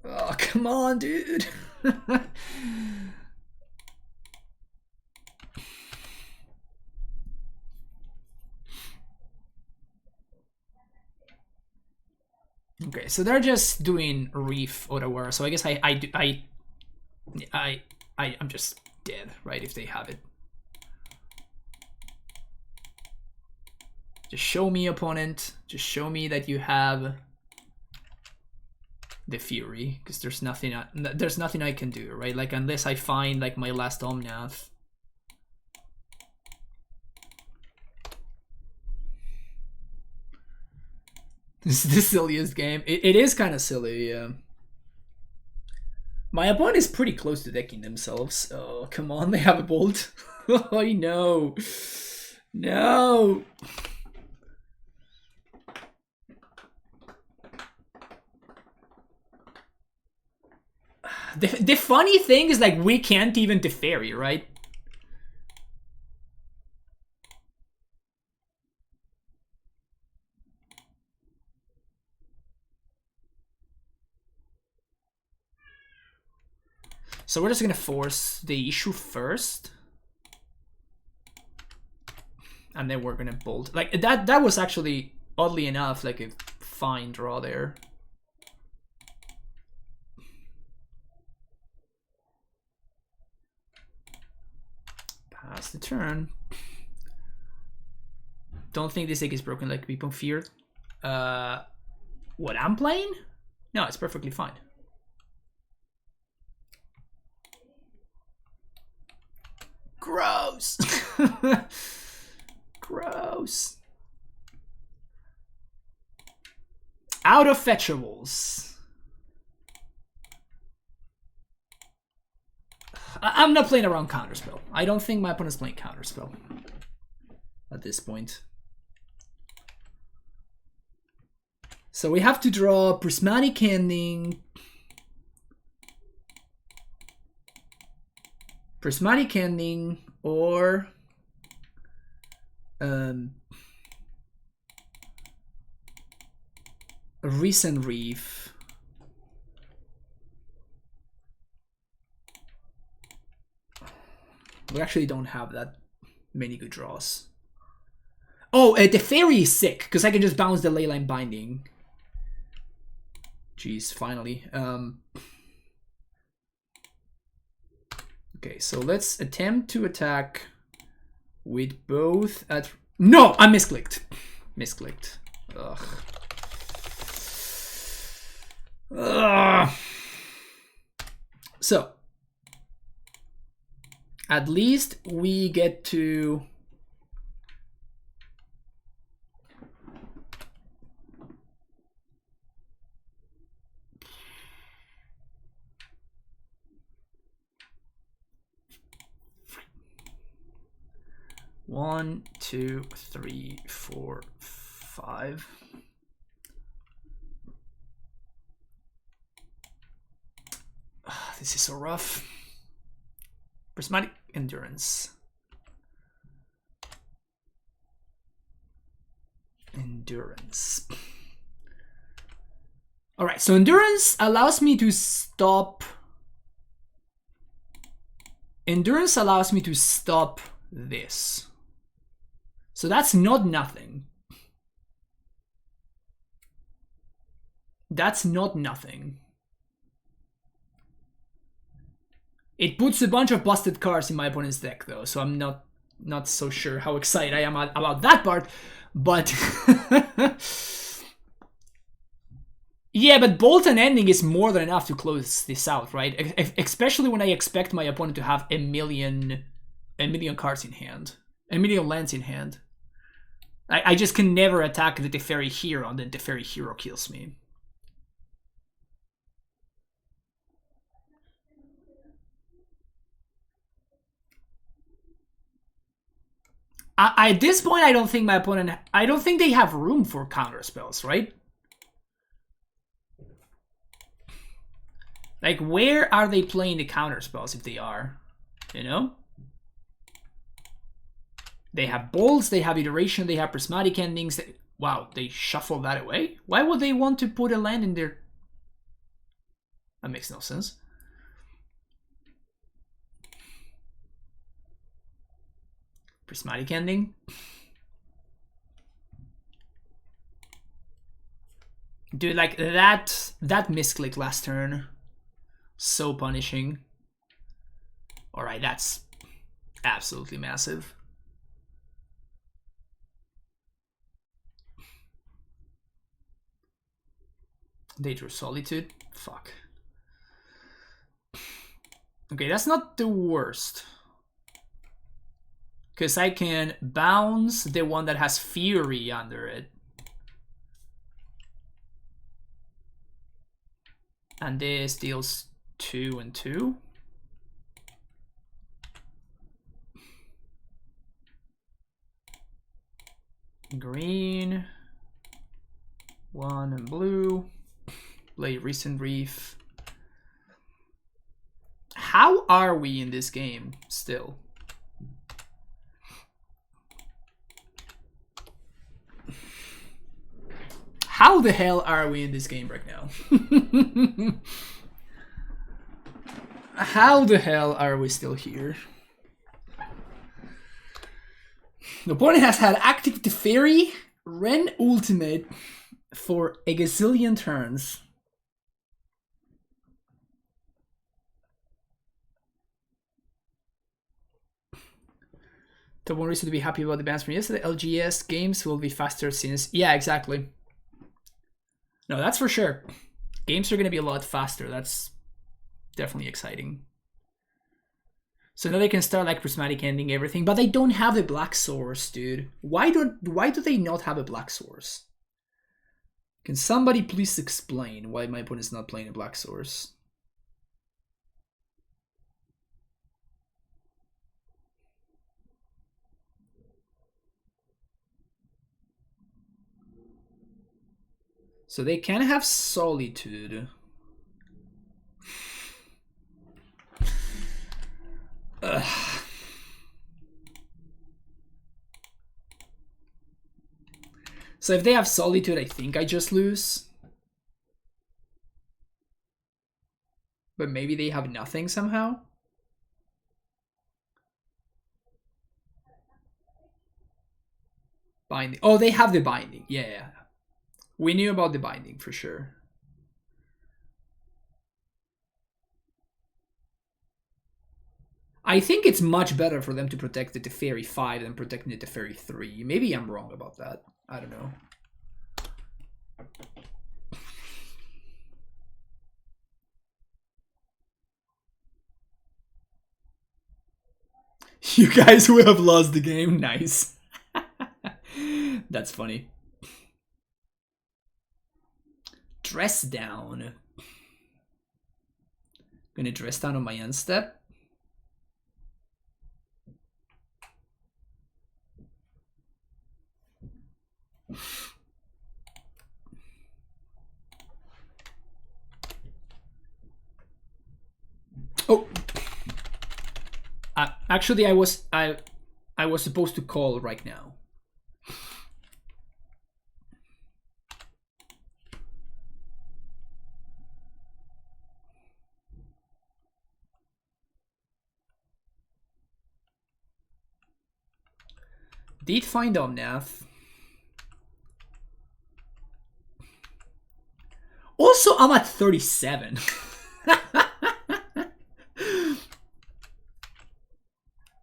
Speaker 1: Oh, come on, dude. Okay, so they're just doing Reef Otawara. So I guess I'm just dead, right? If they have it. Just show me, opponent. Just show me that you have the Fury, because there's nothing I can do, right? Like, unless I find like my last Omnath. This is the silliest game. It is kind of silly, yeah. My opponent is pretty close to decking themselves. Oh, come on, they have a Bolt. Oh, no. No. The funny thing is, like, we can't even Teferi, right? So we're just gonna force the issue first. And then we're gonna bolt. Like, that was actually, oddly enough, like a fine draw there. Pass the turn. Don't think this deck is broken like people feared. What I'm playing? No, it's perfectly fine. Gross. Gross. Out of fetchables. I'm not playing around Counterspell. I don't think my opponent's playing Counterspell at this point. So we have to draw Prismatic Ending. Prismatic Ending or Recent Reef. We actually don't have that many good draws. Oh, the Fairy is sick, because I can just bounce the Leyline Binding. Jeez, finally. Okay, so let's attempt to attack with both at... No! I misclicked. Misclicked. Ugh. Ugh. So, at least we get to 1, 2, 3, 4, 5. This is so rough. Prismatic Endurance. Endurance. All right, so Endurance allows me to stop. Endurance allows me to stop this. So that's not nothing. That's not nothing. It puts a bunch of busted cards in my opponent's deck, though, so I'm not so sure how excited I am about that part. But yeah, but Bolt and Ending is more than enough to close this out, right? Especially when I expect my opponent to have a million cards in hand, a million lands in hand. I just can never attack the Teferi Hero, and then Teferi Hero kills me. At this point, I don't think my opponent... I don't think they have room for counter spells, right? Like, where are they playing the counter spells if they are? You know? They have Bolts, they have Iteration, they have Prismatic Endings. Wow, they shuffle that away? Why would they want to put a land in there? That makes no sense. Prismatic Ending. Dude, like that misclick last turn. So punishing. Alright, that's absolutely massive. They drew Solitude. Fuck. Okay, that's not the worst. Because I can bounce the one that has Fury under it. And this deals 2 and 2. Green. 1 and blue. Play Recent Reef. How are we in this game still? How the hell are we in this game right now? How the hell are we still here? The opponent has had active Teferi, Ren Ultimate for a gazillion turns. The one reason to be happy about the bans from yesterday, LGS games will be faster since... Yeah, exactly. No, that's for sure. Games are going to be a lot faster. That's definitely exciting. So now they can start like Prismatic Ending everything, but they don't have the Black Source, dude. Why do they not have a Black Source? Can somebody please explain why my opponent is not playing a Black Source? So they can have Solitude. Ugh. So if they have Solitude, I think I just lose. But maybe they have nothing somehow. Binding. Oh, they have the Binding. Yeah. We knew about the Binding for sure. I think it's much better for them to protect the Teferi 5 than protecting the Teferi 3. Maybe I'm wrong about that. I don't know. You guys will have lost the game. Nice. That's funny. Dress down. Gonna dress down on my end step. Oh, actually, I was supposed to call right now. Did find Omnath. Also, I'm at 37.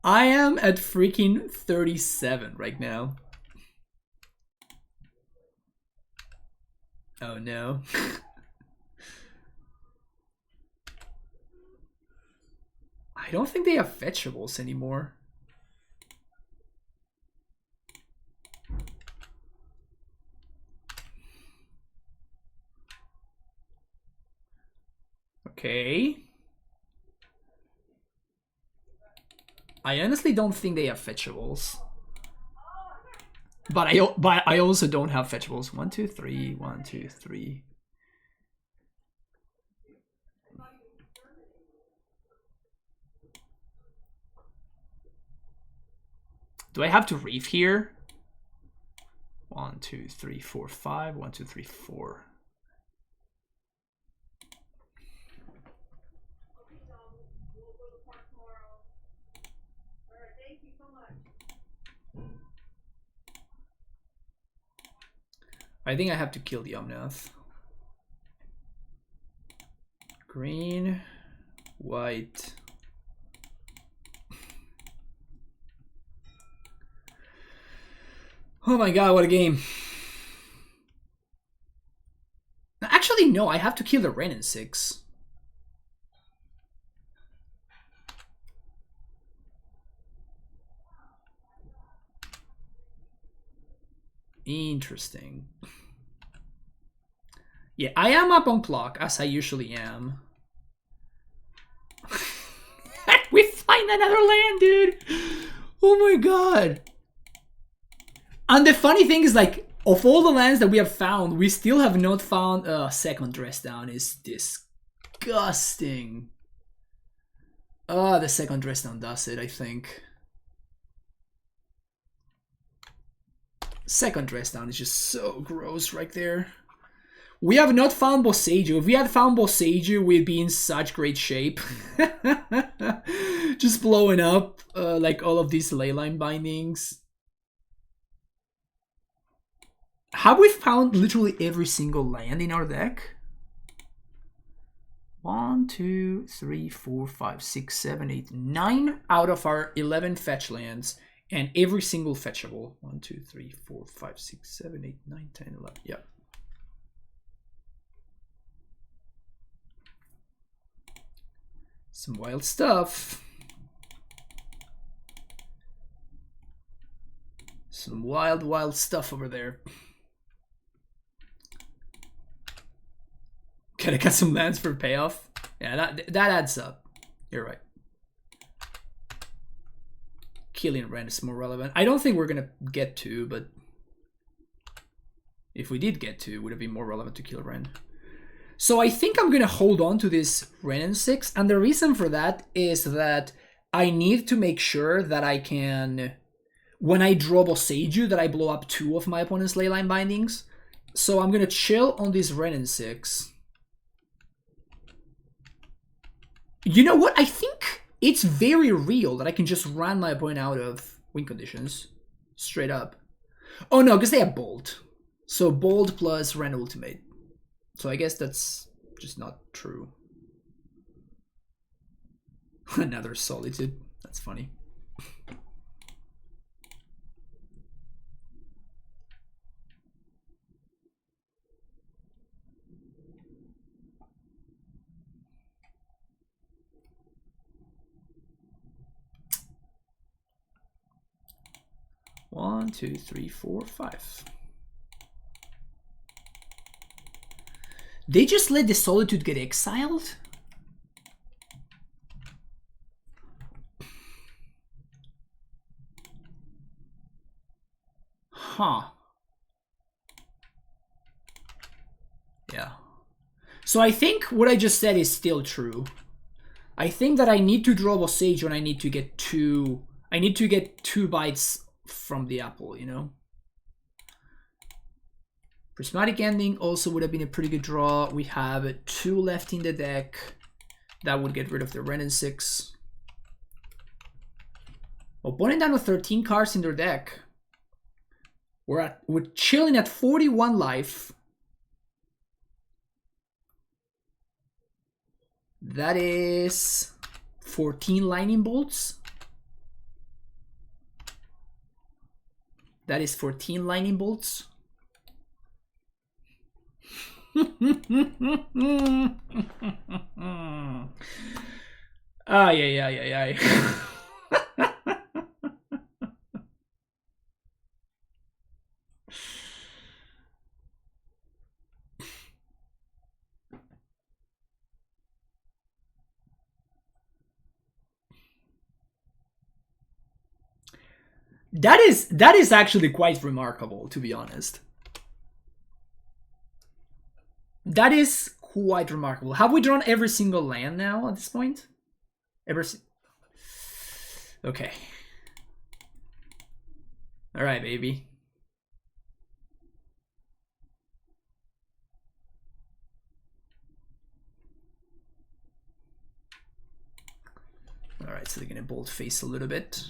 Speaker 1: I am at freaking 37 right now. Oh no. I don't think they have fetchables anymore. Okay. I honestly don't think they have fetchables. But I also don't have fetchables. 1, 2, 3, 1, 2, 3. Do I have to reef here? 1, 2, 3, 4, 5. 1, 2, 3, 4. I think I have to kill the Omnath. Green, white. Oh my god, what a game. Actually, no, I have to kill the Ren in 6. Interesting. Yeah, I am up on clock, as I usually am. We find another land, dude! Oh my god. And the funny thing is, like, of all the lands that we have found, we still have not found a second dress down. Is disgusting. Oh, the second dress down does it, I think. Second dress down is just so gross right there. We have not found Boseiju. If we had found Boseiju, we'd be in such great shape. Just blowing up like all of these leyline bindings. Have we found literally every single land in our deck? 1, 2, 3, 4, 5, 6, 7, 8, 9 out of our 11 fetch lands, and every single fetchable. 1, 2, 3, 4, 5, 6, 7, 8, 9, 10, 11. Yep. Some wild stuff. Some wild stuff over there. Can I cut some lands for payoff? Yeah, that adds up. You're right. Killing Ren is more relevant. I don't think we're gonna get to, but if we did get to, it would have been more relevant to kill Ren. So I think I'm gonna hold on to this Ren in 6, and the reason for that is that I need to make sure that I can, when I draw Boseiju, that I blow up 2 of my opponent's leyline bindings. So I'm gonna chill on this Ren in 6. You know what? I think it's very real that I can just run my opponent out of win conditions. Straight up. Oh no, because they have Bolt. So Bolt plus Ren Ultimate. So I guess that's just not true. Another Solitude. That's funny. One, 2, 3, 4, 5. They just let the Solitude get exiled? Huh. So I think what I just said is still true. I think that I need to draw Boseiju and I need to get two... I need to get 2 bites from the apple, you know? Prismatic Ending also would have been a pretty good draw. We have 2 left in the deck. That would get rid of the Ren and 6. Opponent down to 13 cards in their deck. We're chilling at 41 life. That is 14 lightning bolts. That is 14 lightning bolts. Ay. That is actually quite remarkable, to be honest. That is quite remarkable. Have we drawn every single land now at this point? Okay. Alright, baby. Alright, so they're gonna bold face a little bit.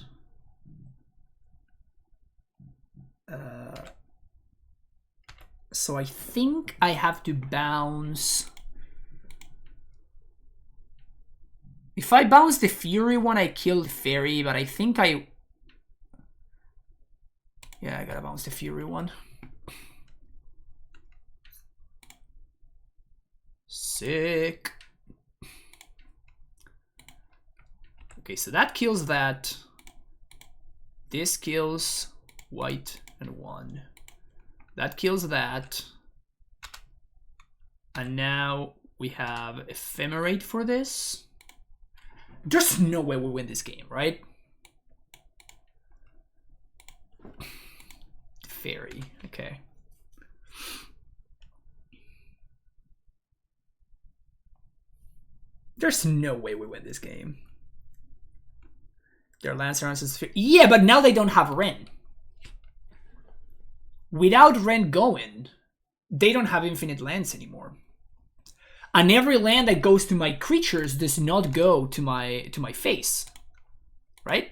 Speaker 1: So I think I have to bounce. If I bounce the Fury one, I kill the Fairy, but I think I... Yeah, I gotta bounce the Fury one. Sick. Okay, so that kills that. This kills white and 1. That kills that. And now we have Ephemerate for this. There's no way we win this game, right? Fairy, okay. There's no way we win this game. Their Lancer answers. Yeah, but now they don't have Ren. Without Ren going, they don't have infinite lands anymore. And every land that goes to my creatures does not go to my face. Right?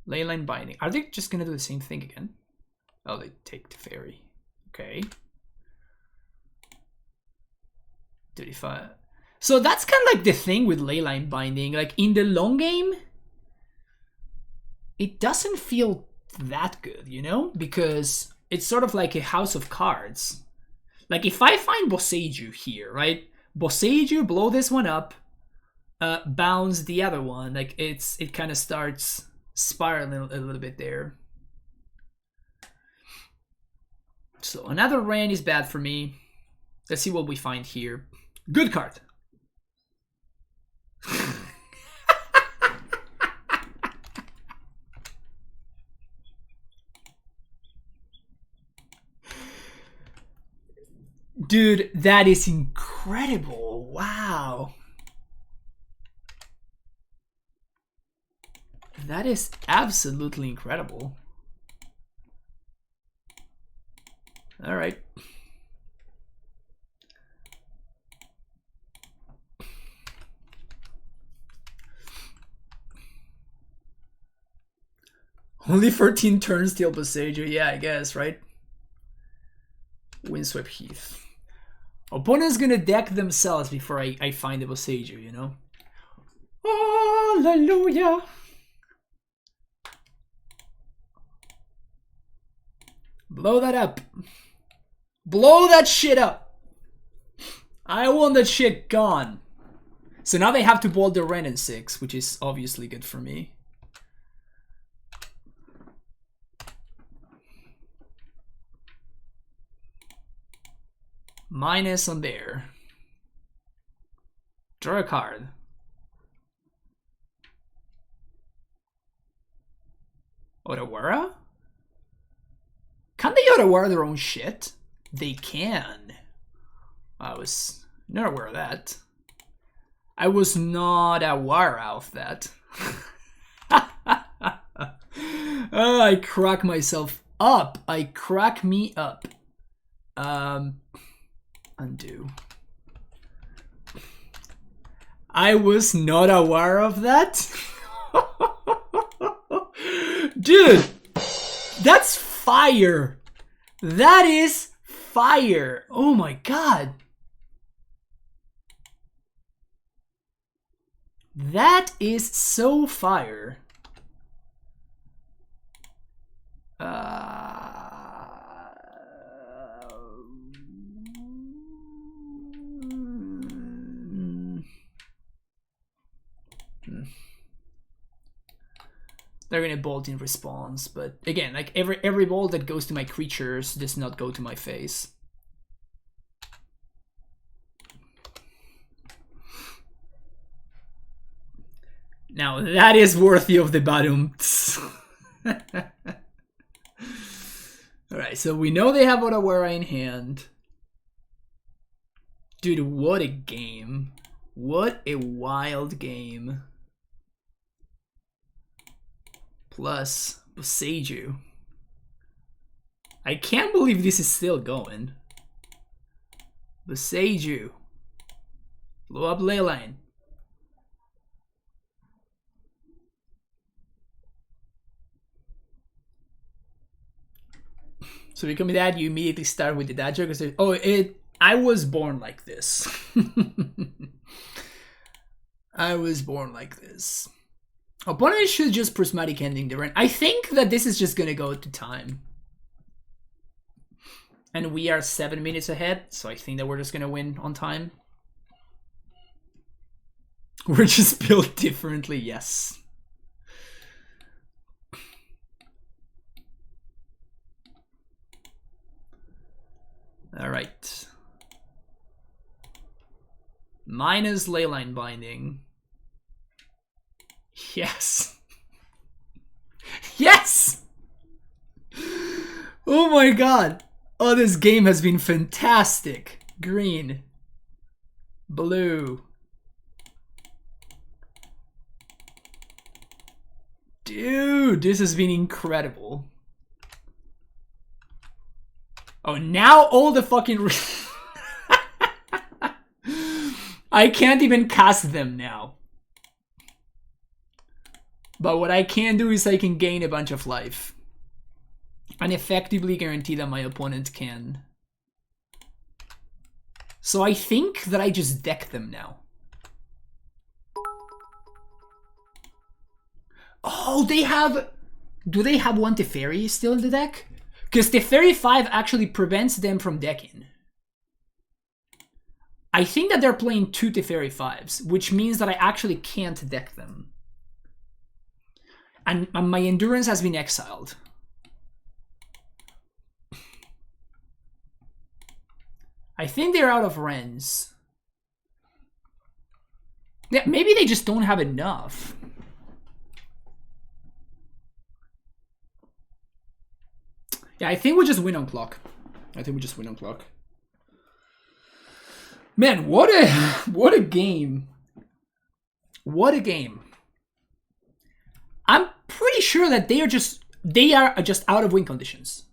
Speaker 1: Leyline Binding. Are they just gonna do the same thing again? Oh, they take the Fairy. Okay. 35. So that's kind of like the thing with Leyline Binding. Like in the long game, it doesn't feel that good, you know? Because it's sort of like a house of cards. Like if I find Boseiju here, right? Boseiju, blow this one up, bounce the other one. Like it kind of starts spiraling a little bit there. So another Ren is bad for me. Let's see what we find here. Good card. Dude, that is incredible. Wow. That is absolutely incredible. All right. Only 14 turns till Boseiju. Yeah, I guess, right? Windswept Heath. Opponent's gonna deck themselves before I find the Boseiju, you know? Hallelujah! Blow that up. Blow that shit up. I want that shit gone. So now they have to bolt the Ren in 6, which is obviously good for me. Minus on there. Draw a card. Otawara? Can't they Otawara their own shit? They can. I was not aware of that. I was not aware of that. Oh, I crack myself up. I crack me up. Undo. I was not aware of that. Dude, that's fire. That is fire. Oh my god. That is so fire. They're gonna bolt in response, but again, like every bolt that goes to my creatures does not go to my face. Now that is worthy of the bottom. Alright, so we know they have Otawara in hand. Dude, what a game. What a wild game. Plus Boseiju. I can't believe this is still going. Boseiju. Blow up Leyline. So you come with that, you immediately start with the dad joke. I was born like this. I was born like this. Opponent should just prismatic ending the run. I think that this is just gonna go to time. And we are 7 minutes ahead, so I think that we're just gonna win on time. We're just built differently, yes. All right. Minus Leyline Binding. Yes. Yes! Oh my god. Oh, this game has been fantastic. Green. Blue. Dude, this has been incredible. Oh, now all the fucking... I can't even cast them now. But what I can do is I can gain a bunch of life. And effectively guarantee that my opponent can. So I think that I just deck them now. Oh, they have... Do they have one Teferi still in the deck? Because Teferi 5 actually prevents them from decking. I think that they're playing 2 Teferi 5s, which means that I actually can't deck them. And my endurance has been exiled. I think they're out of Wrens. Yeah, maybe they just don't have enough. Yeah, I think we just win on clock. Man, what a game. What a game. I'm pretty sure that they are just out of win conditions.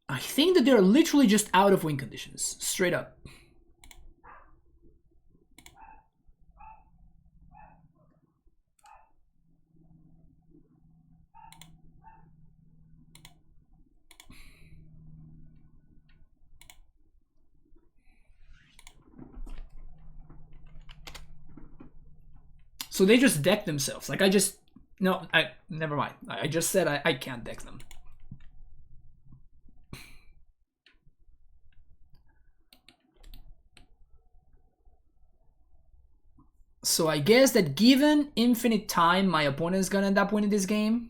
Speaker 1: I think that they're literally just out of win conditions, straight up. So they just deck themselves. Like never mind. I just said I can't deck them. So I guess that given infinite time, my opponent is gonna end up winning this game.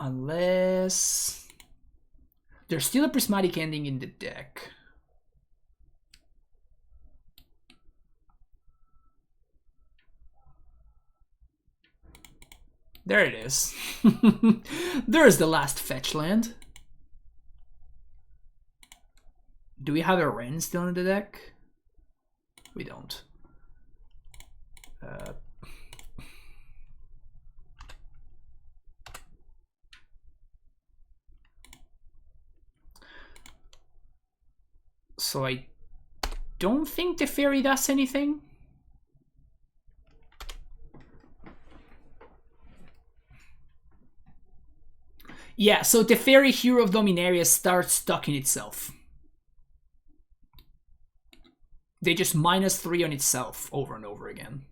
Speaker 1: Unless there's still a prismatic ending in the deck. There it is. There's the last fetch land. Do we have a Wren still in the deck? We don't. So I don't think the fairy does anything. Yeah, so the fairy Hero of Dominaria starts stuck in itself. They just -3 on itself over and over again.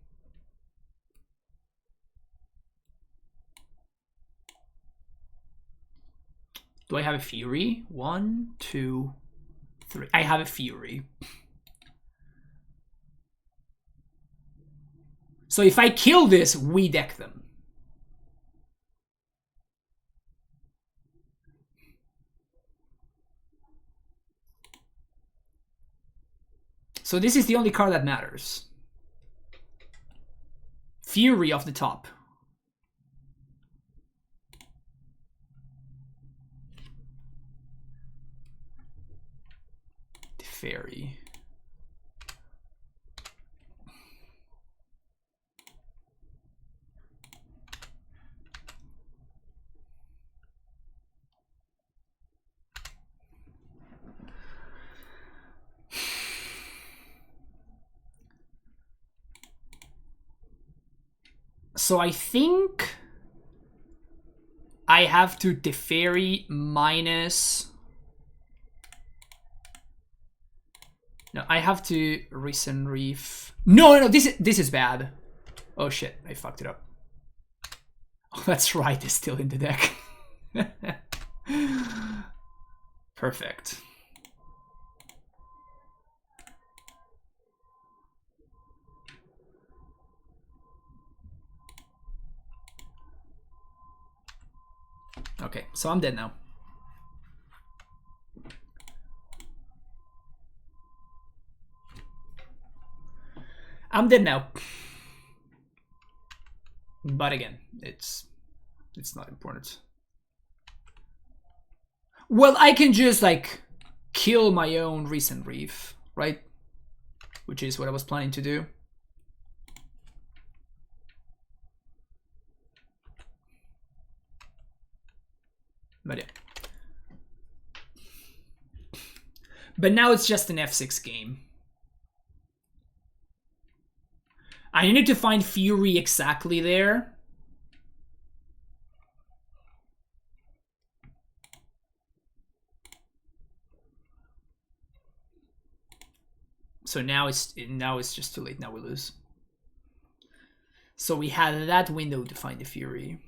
Speaker 1: Do I have a Fury? 1, 2, 3. I have a Fury. So if I kill this, we deck them. So this is the only card that matters. Fury off the top. The fairy. So I think I have to Teferi minus... No, I have to Risen Reef. No, this is bad. Oh shit, I fucked it up. Oh, that's right, it's still in the deck. Perfect. Okay, so I'm dead now. I'm dead now. But again, it's not important. Well, I can just like kill my own Recent Reef, right? Which is what I was planning to do. But yeah. But now it's just an F6 game. I needed to find Fury exactly there. So now it's just too late. Now we lose. So we had that window to find the Fury.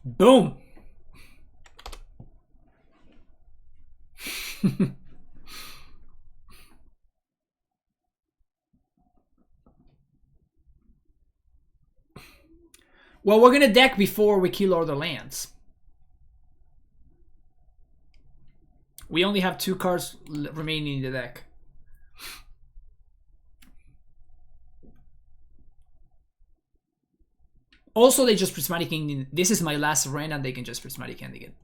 Speaker 1: Boom. Well, we're gonna deck before we kill all the lands. We only have 2 cards remaining in the deck. Also, they just Prismatic King. This is my last Wren, and they can just Prismatic Hand again.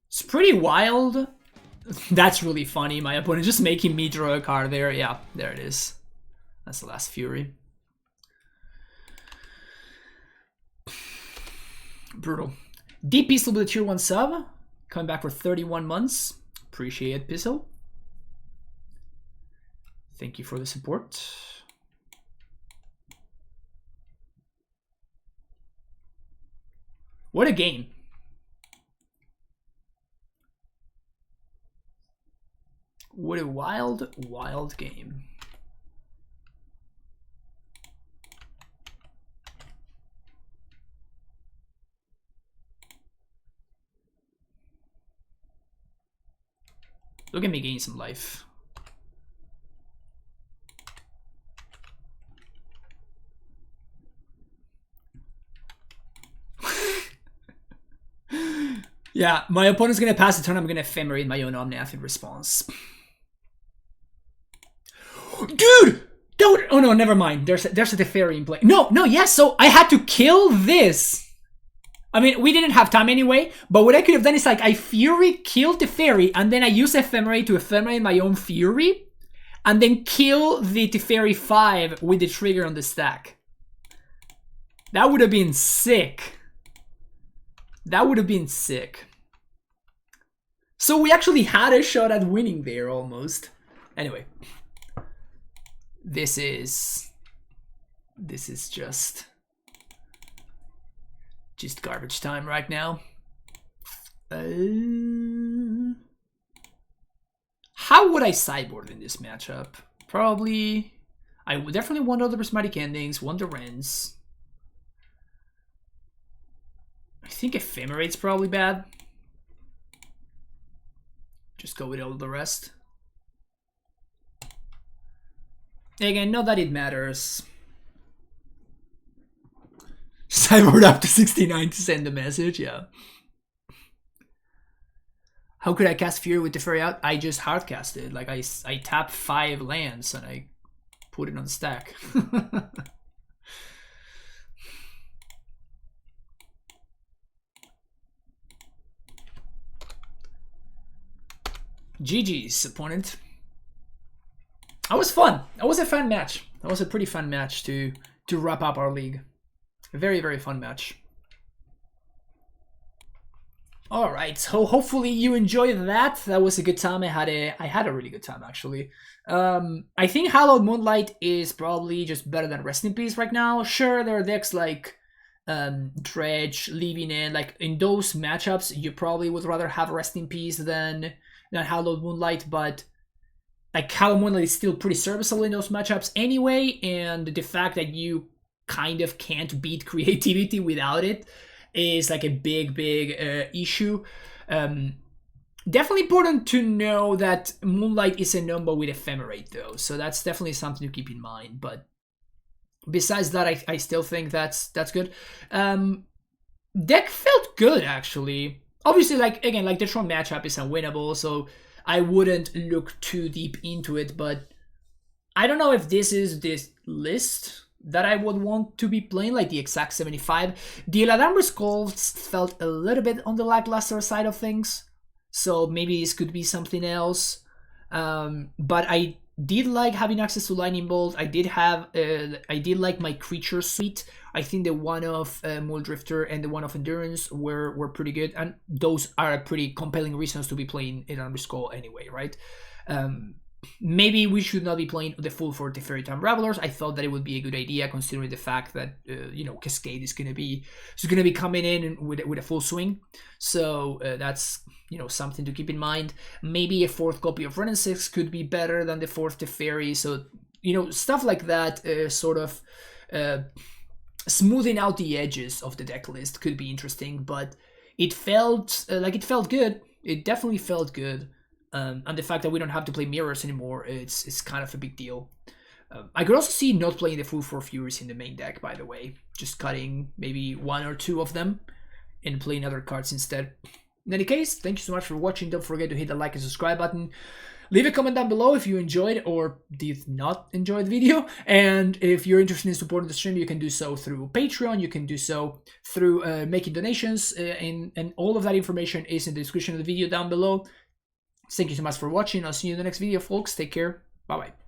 Speaker 1: It's pretty wild. That's really funny. My opponent just making me draw a card there. Yeah, there it is. That's the last Fury. Brutal. Deep Pistol with a tier 1 sub. Coming back for 31 months. Appreciate it, Pistol. Thank you for the support. What a game. What a wild, wild game. Look at me gain some life. Yeah, my opponent's gonna pass the turn. I'm gonna ephemerate my own Omnath in response. Dude! Don't. Oh no, never mind. There's a Teferi in play. No, yes. So I had to kill this. I mean, we didn't have time anyway, but what I could have done is like I Fury killed the Teferi, and then I use Ephemerate to ephemerate my own Fury, and then kill the Teferi 5 with the trigger on the stack. That would have been sick. That would have been sick. So we actually had a shot at winning there almost. Anyway. This is just garbage time right now. How would I sideboard in this matchup? Probably, I would definitely want other prismatic endings, want the Rens. I think Ephemerate's probably bad. Just go with all the rest. Again, not that it matters. Sideboard up to 69 to send a message, yeah. How could I cast Fury with Teferi out? I just hardcast it. Like I tap 5 lands and I put it on the stack. GG's, opponent. That was fun. That was a fun match. That was a pretty fun match to wrap up our league. A very, very fun match. All right, so hopefully you enjoyed that. That was a good time. I had a really good time actually. I think Hallowed Moonlight is probably just better than Rest in Peace right now. Sure, there are decks like Dredge, Leaving In. Like in those matchups, you probably would rather have Rest in Peace than Hallowed Moonlight, but like Hallowed Moonlight is still pretty serviceable in those matchups anyway, and the fact that you kind of can't beat creativity without it is like a big issue. Definitely important to know that Moonlight is a number with Ephemerate though, so that's definitely something to keep in mind. But besides that, I still think that's good. Deck felt good actually. Obviously, like again, like the Tron matchup is unwinnable, so I wouldn't look too deep into it. But I don't know if this is this list that I would want to be playing, like the exact 75. The Eladamri's Skulls felt a little bit on the lackluster side of things, so maybe this could be something else. But I did like having access to Lightning Bolt. I did like my creature suite. I think the one of Muldrifter and the one of Endurance were pretty good, and those are pretty compelling reasons to be playing Eladamri's Skull anyway, right? Maybe we should not be playing the full for Teferi Time Ravelers. I thought that it would be a good idea considering the fact that Cascade is gonna be coming in with a full swing. So that's something to keep in mind. Maybe a 4th copy of Renaissance could be better than the 4th Teferi. So stuff like that, sort of smoothing out the edges of the deck list could be interesting. But it felt good. It definitely felt good. And the fact that we don't have to play mirrors anymore, it's kind of a big deal. I could also see not playing the full 4 Furies in the main deck, by the way. Just cutting maybe 1 or 2 of them and playing other cards instead. In any case, thank you so much for watching. Don't forget to hit the like and subscribe button. Leave a comment down below if you enjoyed or did not enjoy the video. And if you're interested in supporting the stream, you can do so through Patreon. You can do so through making donations. And all of that information is in the description of the video down below. Thank you so much for watching. I'll see you in the next video, folks. Take care. Bye-bye.